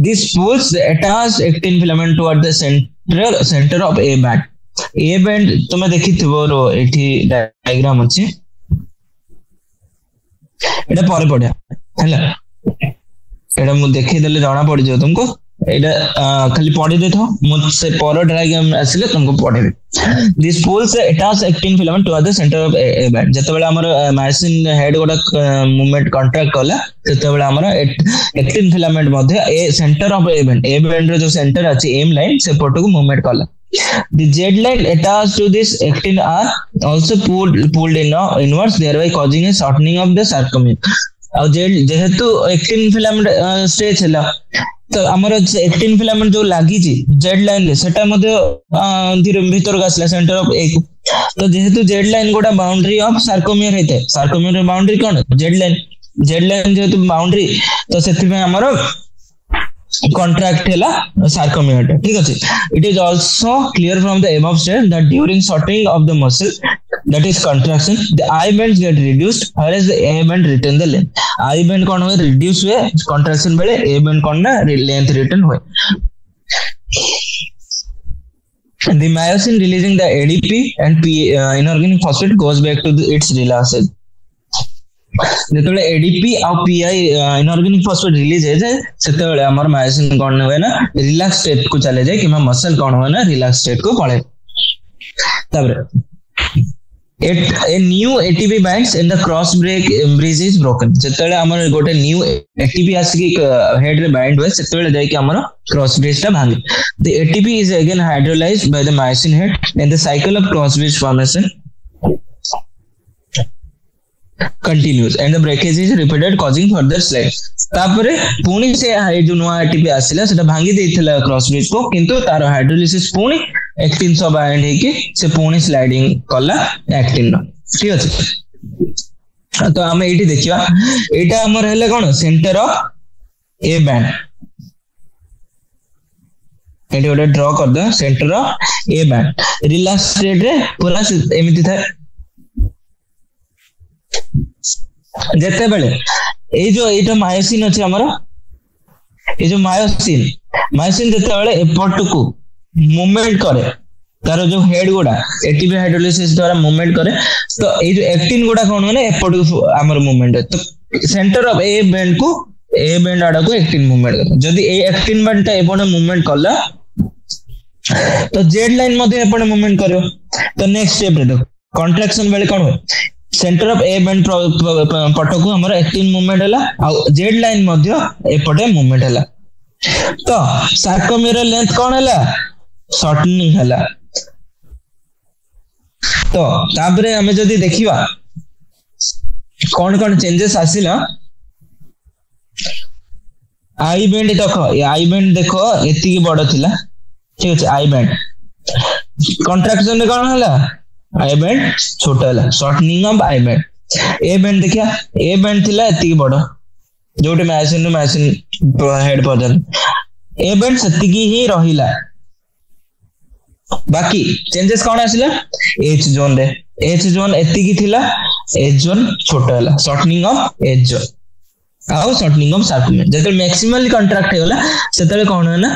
this pulls the attached actin filament toward the center of A band तुम देखिथिबो एठी डायग्राम अछि एटा परे पढिया हैला एटा मु देखि देले जाना पड़ जो तुमको एटा खाली पढि देथो मुझसे पर डायग्राम आसिले तुमको पढेबे this pulls attach actin filament to the centre of A band जतबेला हमर मायोसिन हेड गोटा मूवमेंट कॉन्ट्रैक्ट कला ततबेला हमर एक्टिन फिलामेंट मध्ये a centre of A band रे जो सेंटर अछि एम लाइन से पोर्ट को मूवमेंट कला The Z line attached to this actin are also pulled inwards, thereby causing a shortening of the sarcomere. और जेहेतु एक्टिन फिलामेंट स्ट्रेच हैला तो हमर एक्टिन फिलामेंट जो लागी छी जेड लाइन रे सेटा मध्ये धीरे भीतर गासला सेंटर ऑफ एक तो जेहेतु जेड लाइन गोटा बाउंड्री ऑफ सार्कोमियर हेते सार्कोमियर रे बाउंड्री कोन जेड लाइन जेहेतु बाउंड्री तो सेति में हमर contract hela sarcomere ठीक अछि it is also clear from the above state that during shortening of the muscle that is contraction the I bands get reduced whereas the A band retain the length I band kon hoy reduce हुए contraction बेले A band kon ना length retain हुए the myosin releasing the ADP and inorganic phosphate goes back to its relaxation যেতବେଳେ ADP ଆଉ Pi inorganic phosphate release হয়ে যায় সেতବେଳେ আমার myosin কোন হয় না রিল্যাক্স স্টেট को चले जाए किमा मसल कोन হয় না রিল্যাক্স স্টেট को पळे তারপরে a new ATP binds and the cross bridge is broken যেতବେଳେ আমার গোটে new ATP আসি হেড রে বাইন্ড হয় সেতବେଳେ যাই কি আমার cross bridge টা ভাঙে the ATP is again hydrolyzed by the myosin head and the cycle of cross bridge formation continues and the breakage is repeated causing further slide तापरे पुणी से जो नुआ एटीपी आसिला सेटा भांगी देथिला क्रॉस ब्रिज को किंतु तार हाइड्रोलिसिस पुणी एक्टिन सब बाइंड हे कि से पुणी स्लाइडिंग कला एक्टिन न ठीक अछि तो हम एठी देखिबा एटा हमर हेले कोन सेंटर ऑफ ए बैंड एठी ओडे ड्रॉ कर दे centre of A band relax state रे पूरा एमिति था जेते बेले ए जो एटा मायोसिन अछि हमर ए जो मायोसिन जेते बेले एपोर्ट को मूवमेंट करे तारो जो हेड गोडा एटीपी हाइड्रोलिसिस द्वारा मूवमेंट करे तो ए जो एक्टिन गोडा कोन माने एपोर्ट को हमर मूवमेंट है तो सेंटर ऑफ ए बैंड आडा को एक्टिन मूवमेंट करे जदी ए एक्टिन बैंड ता एपोर्ट मूवमेंट करला तो जेड लाइन मध्ये एपोर्ट मूवमेंट करियो तो नेक्स्ट स्टेप रे देखो कॉन्ट्रैक्शन बेले कोन हो सेंटर ऑफ ए बैंड पट को हमर एक्टिन मूवमेंट हला आ जेड लाइन मध्ये एपटे मूवमेंट हला तो सार्कोमियर लेंथ कोन हला शॉर्टनिंग हला तो तापरे हमें जदी देखिबा कोन चेंजेस आसिला आई बैंड देखो ये आई बैंड देखो एति की बड़ थिला ठीक अछि आई बैंड कॉन्ट्रैक्शन में कोन हला आई बैंड छोटा हला shortening of I band A band देखिया ए बैंड थिला एति बड़ जोटे मायोसिन हेड पर्यंत ए बैंड सेति की ही रहिला बाकी चेंजेस कोन आसिला एच जोन रे एच जोन एति की थिला एच जोन छोटा हला शॉर्टनिंग ऑफ एच जोन आउ शॉर्टनिंग ऑफ सार्कोमियर जेते मैक्सिमली कॉन्ट्रैक्ट होला सेतले कोन है ना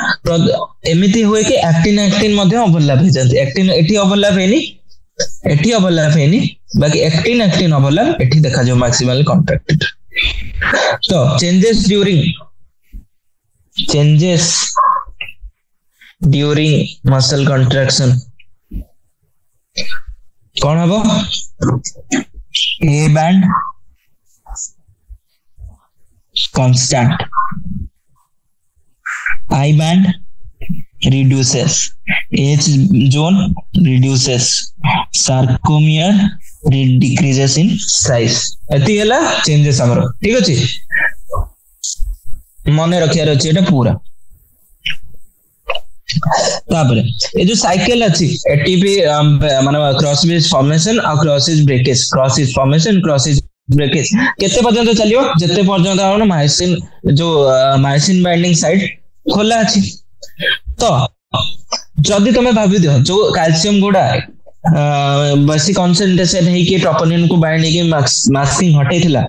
एमिति होय कि एक्टिन मध्ये ओवरलैप हो जाते एक्टिन एठी ओवरलैप हेनी बाकी एक्टिन ओवरलैप एठी देखा जो मैक्सिमली कॉन्ट्रैक्टेड तो चेंजेस ड्यूरिंग मसल कॉन्ट्रैक्शन कौन हबो A band constant I band reduces H zone reduces sarcomere decreases in size एति हला चेंजेस हमर ठीक अछि मने रखियार अछि एटा पूरा तापर ए जो साइकिल अछि एटीपी माने क्रॉस ब्रिज फॉर्मेशन और cross breakage formation cross breakage केते पर्यंत चलियो जते पर्यंत आपण मायोसिन बाइंडिंग साइट खोला अछि तो जदि तुम भाभी दियो जो कैल्शियम गुडा बेसी कंसंट्रेशन है कि ट्रोपोनिन को बाइंड के मास्किंग हटे थिला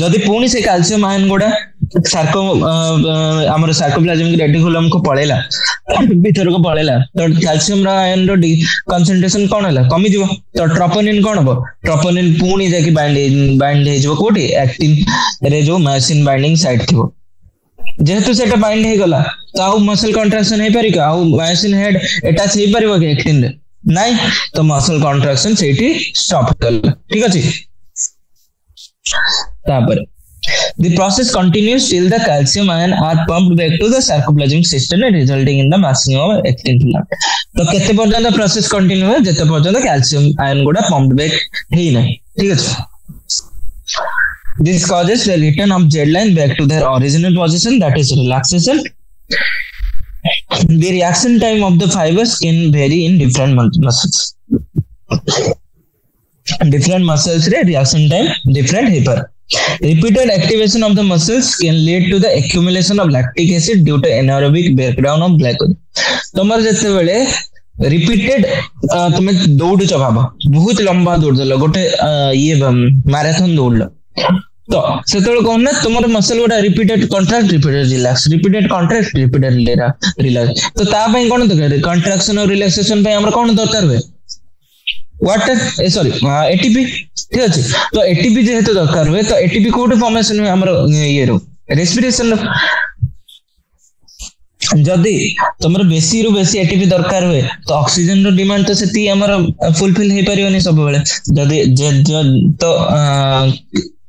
जदि पुणी से कैल्शियम आयन गुडा हमर सार्कोप्लाज्मिक रेटिकुलम को पळेला भीतर को पळेला तो कैल्शियम आयन रो कंसंट्रेशन कोन हला कमी जीवो तो ट्रोपोनिन कोन हो ट्रोपोनिन पुणी जाके बाइंड हे जीवो कोठी एक्टिन रे जो मायोसिन बाइंडिंग साइट थिवो जेहेतु सेटा बाइंड हे गला तो आउ मसल कॉन्ट्रैक्शन हे पारि का आउ मायोसिन हेड अटैच हे पारिबो कि एक्टिन रे नाही तो मसल कॉन्ट्रैक्शन सेठी स्टॉप करला ठीक अछि तापर the process continues till the calcium ion are pumped back to the sarcoplasmic system resulting in the massing of actin filament तो केते पर्यंत प्रोसेस कंटिन्यू है जते पर्यंत कैल्शियम आयन गुडा पंप्ड बैक हे नाही ठीक अछि This causes the return of Z line back to their original position, that is relaxation. The reaction time of the fibers can vary in different muscles. Different muscles reaction time different hyper. Repeated activation of the muscles can lead to the accumulation of lactic acid due to anaerobic breakdown of glycogen. तमर जते बेले repeated तुम दौड़ भाव बहुत लंबा दौड़ देल गोटे ये मैराथन दौड़ तो से कौन ना तुम मसल गुड़ा repeated contract repeated relax repeated contract repeated relax तो ता पई कोन दरकार कॉन्ट्रैक्शन और रिलैक्सेशन पई हमरा कोन दरकार हुए वाटर सॉरी एटीपी ठीक अच्छे तो एटीपी जेहेतु दरकार हुए तो एटीपी कोटे फॉर्मेशन हुए हमर ये रो रेस्पिरेशन जदि तुम बेसी रु बेसी एटीपी दरकार हुए तो ऑक्सीजन रो डिमांड तो सेती हमर फुलफिल हे परियोनी सब बेले जदि तो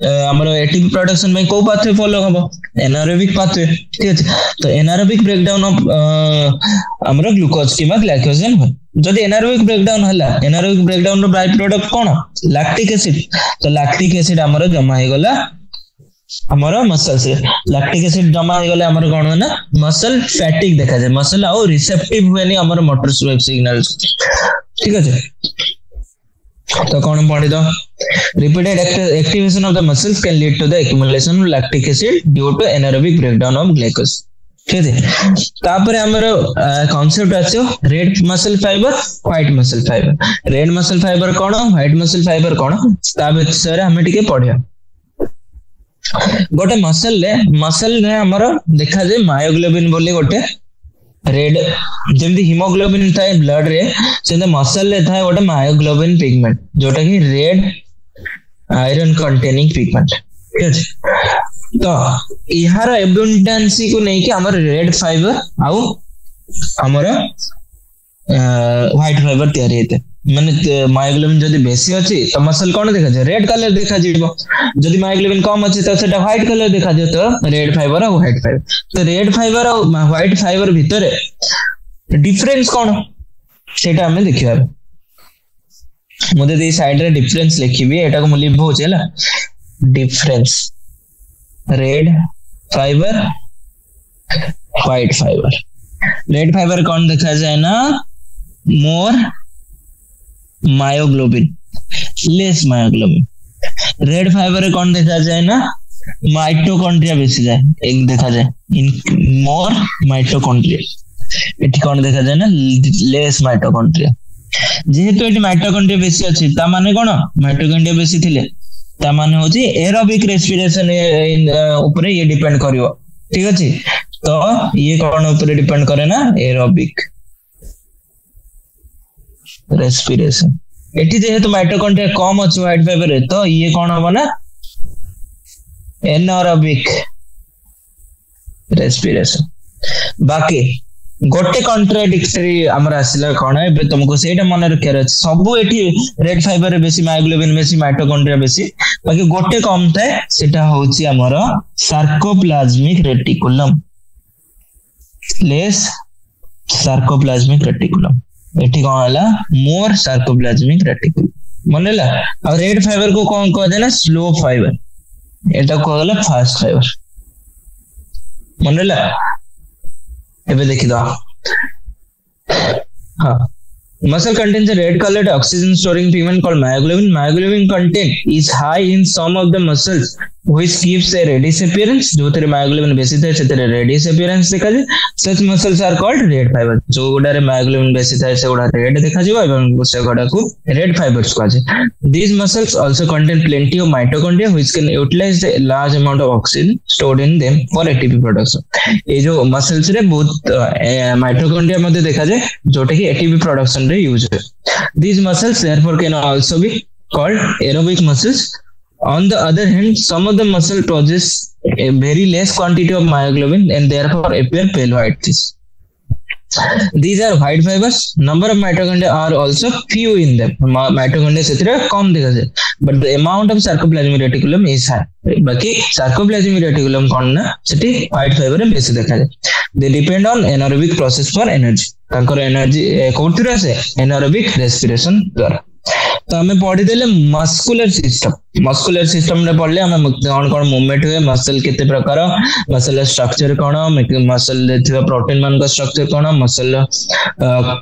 हमर एटीपी प्रोडक्शन में को पाथवे फॉलो हबो एनारोबिक पाथवे ठीक अछि तो एनारोबिक ब्रेकडाउन ऑफ हमर ग्लूकोज किबा ग्लाइकोजन हो जदि एनारोबिक ब्रेकडाउन हला एनारोबिक ब्रेकडाउन रो बाय प्रोडक्ट कोन लैक्टिक एसिड तो लैक्टिक एसिड हमर जमा हे गला हमर मसल से लैक्टिक एसिड जमा हे गले हमर कोन ना मसल फैटिक देखा जाय मसल आ रिसेप्टिव हुएनी हमर मोटर स्वेप सिग्नल्स ठीक अछि तो कौन पढ़ी दो repeated activation of the muscles can lead to the accumulation of lactic acid due to anaerobic breakdown of glucose ठीक है तापर हमरो कांसेप्ट आछो red muscle fibre white muscle fibre red muscle fibre कोन व्हाइट मसल फाइबर कोन ता विषय हमें टिके पढ़िया गोटे मसल ने हमरो देखा जाय मायोग्लोबिन बोली गोटे रेड जेमती हीमोग्लोबिन थाए ब्लड रे सेते मसल ले थाए गोटे मायोग्लोबिन पिगमेंट जोटा कि रेड आयरन कंटेनिंग पिगमेंट ठीक है तो इहार एबंडेंसी को नहीं कि हमर रेड फाइबर आउ हमर व्हाइट फाइबर तैयारी हेते माने मायोग्लोबिन जदी बेसी अछि तो मसल कोन देखा जाय रेड कलर देखा जीवो जदी मायोग्लोबिन कम अछि तो सेटा व्हाइट कलर देखा जाय तो रेड फाइबर और व्हाइट फाइबर तो रेड फाइबर और व्हाइट फाइबर भितरे डिफरेंस कोन सेटा हमें देखिबा मुझे दे साइड रे डिफरेंस लिखिबी एटा को मुली बहुत हैला difference red fibre white fibre red fibre कौन देखा जाए ना more myoglobin less myoglobin red fibre कौन देखा जाए ना माइटोकॉन्ड्रिया बेसी जाए एक देखा जाए इन मोर माइटोकॉन्ड्रिया एठी कौन देखा जाए ना लेस माइटोकॉन्ड्रिया जेहेतु एठी माइटोकॉन्ड्रिया बेसी अछि ता माने कोन माइटोकॉन्ड्रिया बेसी थिले ता माने होची एरोबिक रेस्पिरेशन ऊपर ये डिपेंड करियो ठीक अछि तो ये कोन ऊपर डिपेंड करे ना एरोबिक रेस्पिरेशन एठी जेहेतु माइटोकॉन्ड्रिया कम अछि व्हाइट फाइबर रे तो ये कोन हो ना एनारोबिक रेस्पिरेशन बाकी गोटे कॉन्ट्राडिक्टरी हमर आसिला कोन है तुमको सेटा मन रखियार अछि सब एठी रेड फाइबर रे बेसी मायोग्लोबिन बेसी माइटोकॉन्ड्रिया बेसी बाकी गोटे कम थाए सेटा होची हमर sarcoplasmic reticulum less sarcoplasmic reticulum एठी कोन हला मोर सार्कोप्लाज्मिक रेटिकुलम मनला और रेड फाइबर को कोन कह देना स्लो फाइबर एटा को हला फास्ट फाइबर मनला एबे देखि दो हां muscle contains a red colored oxygen storing pigment called myoglobin content is high in some of the muscles which gives a reddish appearance जो तेरे myoglobin बेसी थाए से तेरे reddish appearance देखा जाए such muscles are called red fiber जो गुडारे myoglobin बेसी थाए से गुडा red देखा जाए एवं से गुडा को red fibers कहा जाए these muscles also contain plenty of mitochondria which can utilize the large amount of oxygen stored in them for ATP production ये जो muscles रे बहुत mitochondria मध्ये देखा जाए जोटा कि ATP production रे यूज है these muscles therefore can also be called aerobic muscles. On the other hand, some of the muscle possess a very less quantity of myoglobin and therefore appear pale white. These are white fibers. Number of mitochondria are also few in them. Mitochondria सेतरे कम देखा जाए, but the amount of sarcoplasmic reticulum is high. बाकी sarcoplasmic reticulum कौन ना सेठी white fiber में बेसी देखा जाए. They depend on anaerobic process for energy. तांकर एनर्जी कोउतरा से anaerobic respiration द्वारा. तो हमें पढ़ी देले मस्कुलर सिस्टम रे पढ़ले हमें कौन कौन मूवमेंट हुए मसल केते प्रकार मसल स्ट्रक्चर कौन मसल देथिबा प्रोटीन मान का स्ट्रक्चर कौन मसल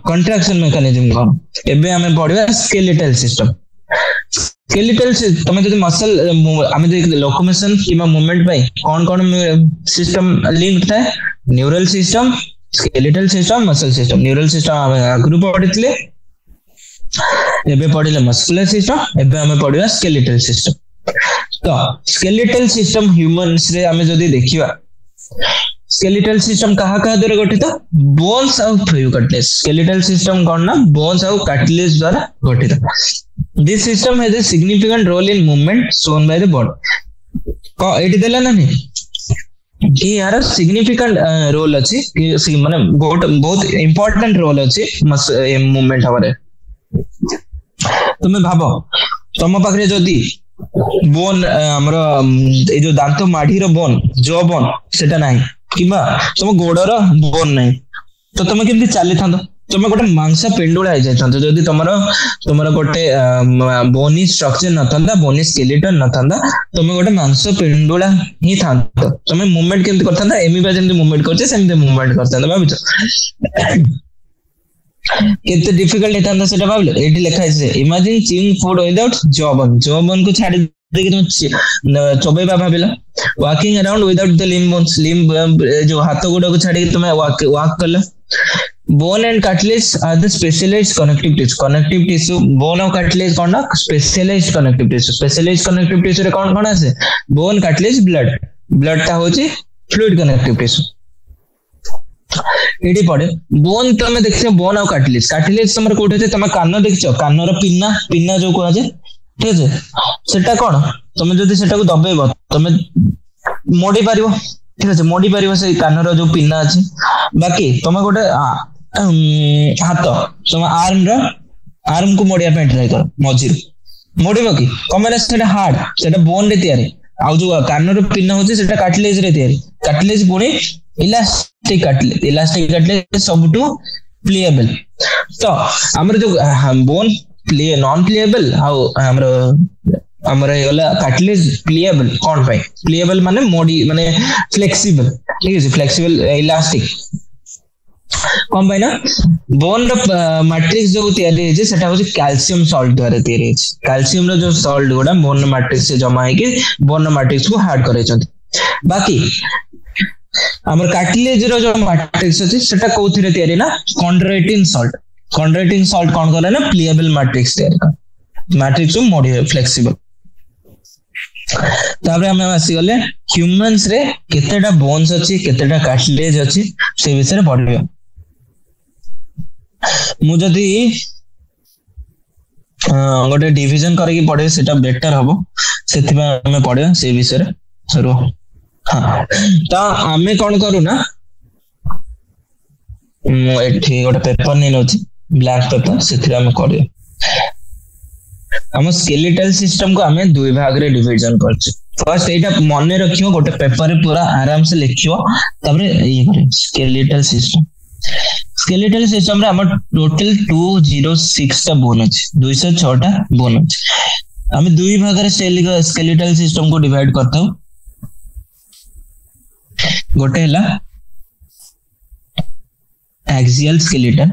कंट्रैक्शन मैकेनिज्म कौन एबे हमें पढ़िबा स्केलेटल सिस्टम तमे जदि मसल हमें देख लोकोमोशन किबा मूवमेंट पाई कौन सिस्टम लिंक था neural system skeletal system muscle system neural system हमें आगु पढ़ितले एबे पढ़िले मस्कुलर सिस्टम एबे हमें पढ़िबा स्केलेटल सिस्टम तो स्केलेटल सिस्टम ह्यूमन्स रे हमें जदि देखिबा स्केलेटल सिस्टम कहा द्वारा गठित बोन्स और फ्लूइड कार्टिलेज स्केलेटल सिस्टम कौन ना बोन्स और कार्टिलेज द्वारा गठित this system has a significant role in movement shown by the body को एटी देला ना नहीं कि यार सिग्निफिकेंट रोल अछि कि माने बहुत इंपोर्टेंट रोल अछि मूवमेंट हमारे तुम्हें भाबो तम पाखरे जदी बोन हमर ए जो दांत माढ़ी रो बोन जो बोन सेटा नाही किबा तुम गोडर बोन नाही तो तुम केमती चली थांदो तुम गोटे मांस पेंडुला हो जाइछंतो जदी तुमर गोटे बोनी स्ट्रक्चर नथंदा बोनी स्केलेटन नथंदा तुम गोटे मांस पेंडुला ही थांदो तुम मूवमेंट केमती करथंदा एमिबा जेमती मूवमेंट करछे सेमती मूवमेंट करथंदा भाबिचो केते डिफिकल्ट हेता सेटा भाबले एठी लिखा है इमेजिन चीइंग फूड विदाउट जॉबन को छाड़ी देखि तुम चोबेबा भाबिला walking around without the limb जो हाथ गुडा को छाड़ी तुम वॉक करला bone and cartilage are the specialised connective tissue bone और कार्टिलेज कोन ना स्पेशलाइज्ड कनेक्टिव टिश्यू रे कोन आसे बोन कार्टिलेज ब्लड ता होची फ्लूइड कनेक्टिव टिश्यू एडी पड़े बोन तुम देखियो बोन और कार्टिलेज तुम कोठे छे तुम कान देखियो कान रो पिन्ना जो कोआ जे ठीक है सेटा कोन तुम जदी सेटा को दबेबो तुम मोडी पारिबो ठीक है मोडी पारिबो से कान रो जो पिन्ना अछि बाकी तुम गोटे हाथ तुम आर्म को मोडिया पे ट्राई कर मझी मोडिबो कि कमेला सेटा हार्ड सेटा बोन रे तयारी आ जो कान रो पिन्ना होछि सेटा कार्टिलेज रे तयारी कार्टिलेज पुणी इलास्टिक कार्टिलेज सबटू प्लेएबल तो हमर जो bone play non playable how हमर एला कार्टिलेज प्लेएबल कोन पाई प्लेएबल माने मोडी माने फ्लेक्सिबल ठीक है फ्लेक्सिबल इलास्टिक कोन पाई ना बोन रो मैट्रिक्स जो तयारी है सेटा हो कैल्शियम सॉल्ट द्वारा तयारी है कैल्शियम रो जो सॉल्ट गुडा बोन मैट्रिक्स से जमा है कि बोन मैट्रिक्स को हार्ड करे छथि बाकी हमर कार्टिलेज रो जो मैट्रिक्स अछि सेटा कोथिरे तयारी ना कॉन्ड्राइटिन सॉल्ट कोन करे ना प्लेएबल मैट्रिक्स तयारी कर मैट्रिक्स मोडी फ्लेक्सिबल तापर हम आसी गले ह्यूमंस रे केतेटा बोन्स अछि केतेटा कार्टिलेज अछि से विषय रे पढियो मु जदी गोटे डिवीजन करके पढे सेटा बेटर हबो सेथिबा हम पढियो से विषय रे सरो हाँ तो आमे कौन करू ना एठी गोटे पेपर नै नछि ब्लैक पेपर सेथिरा हम करियो हम स्केलेटल सिस्टम को हमें दुई भाग रे डिवीजन करछ फर्स्ट एटा मने रखियो गोटे पेपर रे पूरा आराम से लिखियो तबरे ये करे स्केलेटल सिस्टम रे हम टोटल 206 टा बोन अछि 206 टा बोन अछि हम दुई भाग रे स्केलेटल सिस्टम को डिवाइड करता हूं गोटे हला एक्सियल स्केलेटन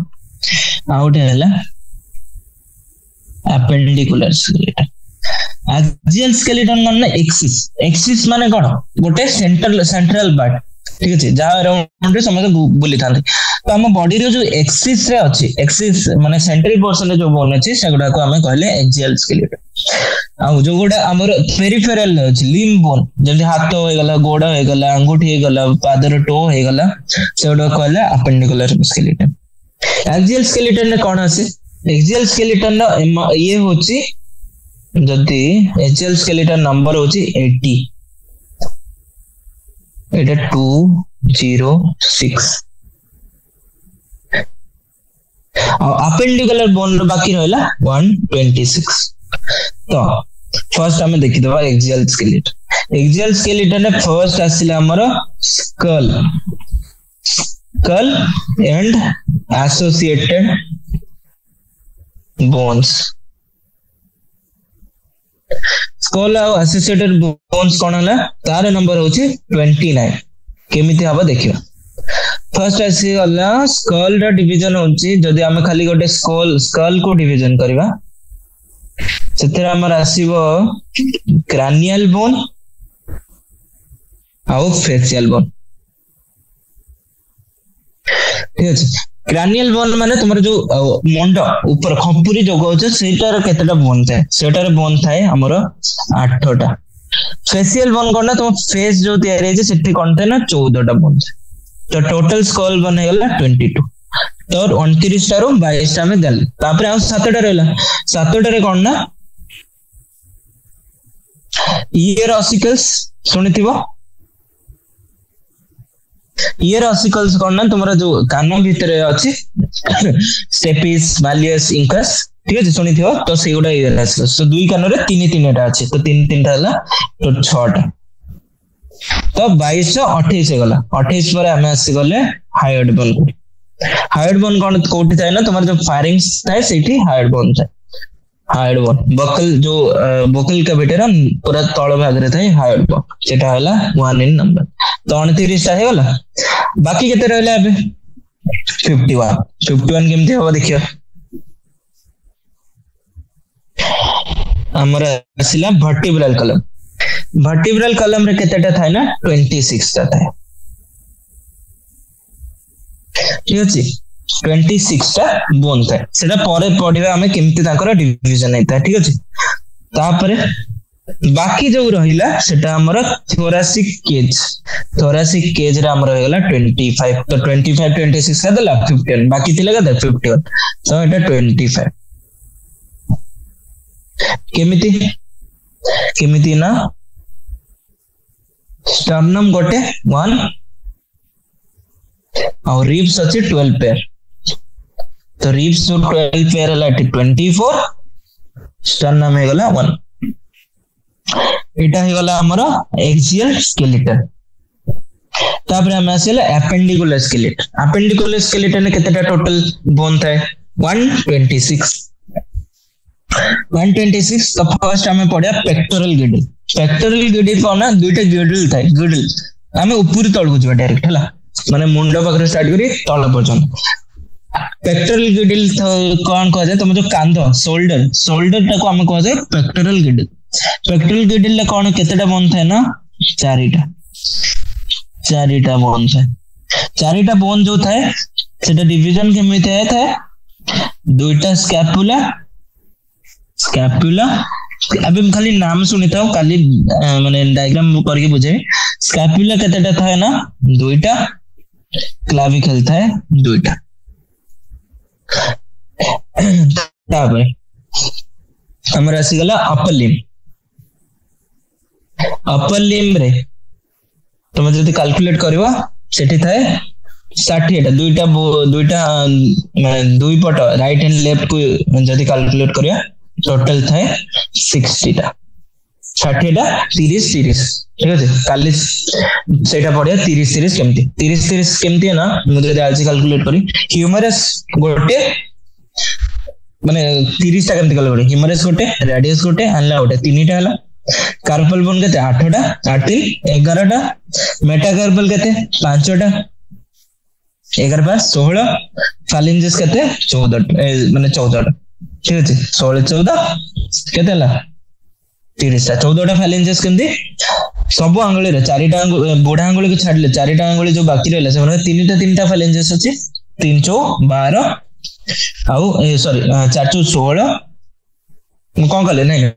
आउटे हला अपेंडिकुलर स्केलेटन एक्सियल स्केलेटन माने एक्सिस माने कोन गोटे सेंट्रल पार्ट ठीक अछि जा अराउंड रे समस्त बुली थांते तो हम बॉडी रो जो एक्सिस रे अछि एक्सिस माने सेंट्रल पोर्शन रे जो बोन अछि सेगुडा को हमें कहले एक्सियल स्केलेटन आ जो गोडा हमर पेरिफेरल अछि लिम्ब बोन जल्दी हाथ हो गला गोडा हो गला अंगूठी हो गला पादर टो हो गला सेगुडा कहले अपेंडिकुलर स्केलेटन एक्सियल स्केलेटन रे कोन अछि एक्सियल स्केलेटन नो ये होछि जदी एक्सियल स्केलेटन नंबर होछि 80 एटा 206 अपेंडिकुलर बोन बाकी रहला 126 तो फर्स्ट हमें देखि दबा एक्सियल स्केलेटन ने फर्स्ट आसिला हमर skull and associated bones skull और एसोसिएटेड बोन्स कोन हला तार नंबर होछि 29 केमिति हबा देखियो फर्स्ट आसी गला स्कल रा डिवीजन होछि जदी हम खाली गोटे स्कल को डिवीजन करबा सेतिर हमर आसीबो क्रैनियल बोन और फेशियल बोन ठीक अछि क्रैनियल बोन माने तुमर जो मुंड ऊपर खंपुरी जो होछ सेटार केतेटा बोन थाए सेटार बोन थाए हमर 8टा फेशियल बोन कोन तुम फेस जो तयारी है सेठी कोन थाए ना 14टा बोन तो टोटल स्कॉल बनेगला 22 तो 29 टारू 22 टा में देल तापर आ 7 टा रहला 7 टा रे कोन ना ईयर ऑसिकल्स सुनिथिबो ईयर ऑसिकल्स कोन ना तुम्हारा जो कान भीतर अछि स्टेपिस मालियस इंकस ठीक है सुनिथिबो तो सेगुडा ईयर ऑसिकल्स तो दुई कान रे तीन टा अछि तो तीन टा हला तो 6 टा तो 22 28 गला 28 पर हमें आसी गले हाइड बोन को हाइड बोन कोन कोठी थाए ना तुम्हारा जो फायरिंग्स थाए सेठी हाइड बोन थाए हाइड बोन बकल जो बकल का बेटे ना पूरा तळ भाग रे थाए हाइड बोन सेटा हला 1 इन नंबर तो 29 टा हे गला बाकी केते रहला अबे 51 केमती होबा देखियो हमरा आसिला वर्टिब्रल कलम रे केतेटा थाए ना 26 टा थाए ठीक अछि 26 टा बोन थाए सेटा परे पढिबा हमें केमती ताकर डिवीजन हेता ठीक अछि तापरे बाकी जो रहिला सेटा हमर थोरासिक केज रे हमर होगला 25 तो 25 26 का देला 15 बाकी थिला का 51 तो एटा 25 केमिति ना स्टर्नम गोटे 1 और रिब्स अछि 12 पेयर तो रिब्स जो 12 पेयर हला 24 स्टर्नम हे गला 1 एटा हे गला हमर एक्सियल स्केलेटन तापर हम आसेला एपेंडिकुलर स्केलेटन ने केतेटा टोटल बोन थाए 126 तो फर्स्ट हमें पढ़िया पेक्टोरल गिडिल कोन ना दुईटा गिडिल थाए गिडिल हमें ऊपर तळ को जबा डायरेक्ट हला माने मुंड पाखरे स्टार्ट करी तळ पर्यंत पेक्टोरल गिडिल कोन कह जाय तुम जो कांध शोल्डर टा को हम कह जाय पेक्टोरल गिडिल ले कोन केतेटा बोन थाए ना चारिटा बोन थाए चारिटा बोन जो थाए सेटा डिवीजन केमिति थाए दुईटा स्कैपुला अभी हम खाली नाम सुनी था खाली माने डायग्राम करके बुझे स्कैपुला केतेटा थाए ना दुईटा क्लाविकल थाए दुईटा तापर हमर आसी गला अपर लिम रे तुम जदी कैलकुलेट करबा सेठी थाए 60 टा दुईटा माने दुई पट राइट एंड लेफ्ट को जदी कैलकुलेट करिया टोटल थाए 60 टा 60 टा 30 ठीक है काली सेटा पड़िया 30 केमती है ना मुझे आज कैलकुलेट करी ह्यूमरस गोटे माने 30 टा केमती कैलकुलेट ह्यूमरस गोटे रेडियस गोटे हल्ला गोटे तीनटा हला कार्पल बोन केते 8 टा 8 11 टा मेटाकार्पल केते 5 टा 11 5 16 फालिंजेस केते 14 माने 14 टा ठीक है 16 14 केते हला 30 टा 14 टा फालिंजेस केमती सब आंगुली रे चारिटा बुढ़ा आंगुली को छाडले चारिटा आंगुली जो बाकी रहला से तीनटा फालिंजेस अछि 3 चौ 12 आउ सॉरी 4 चौ 16 कोन कहले नहीं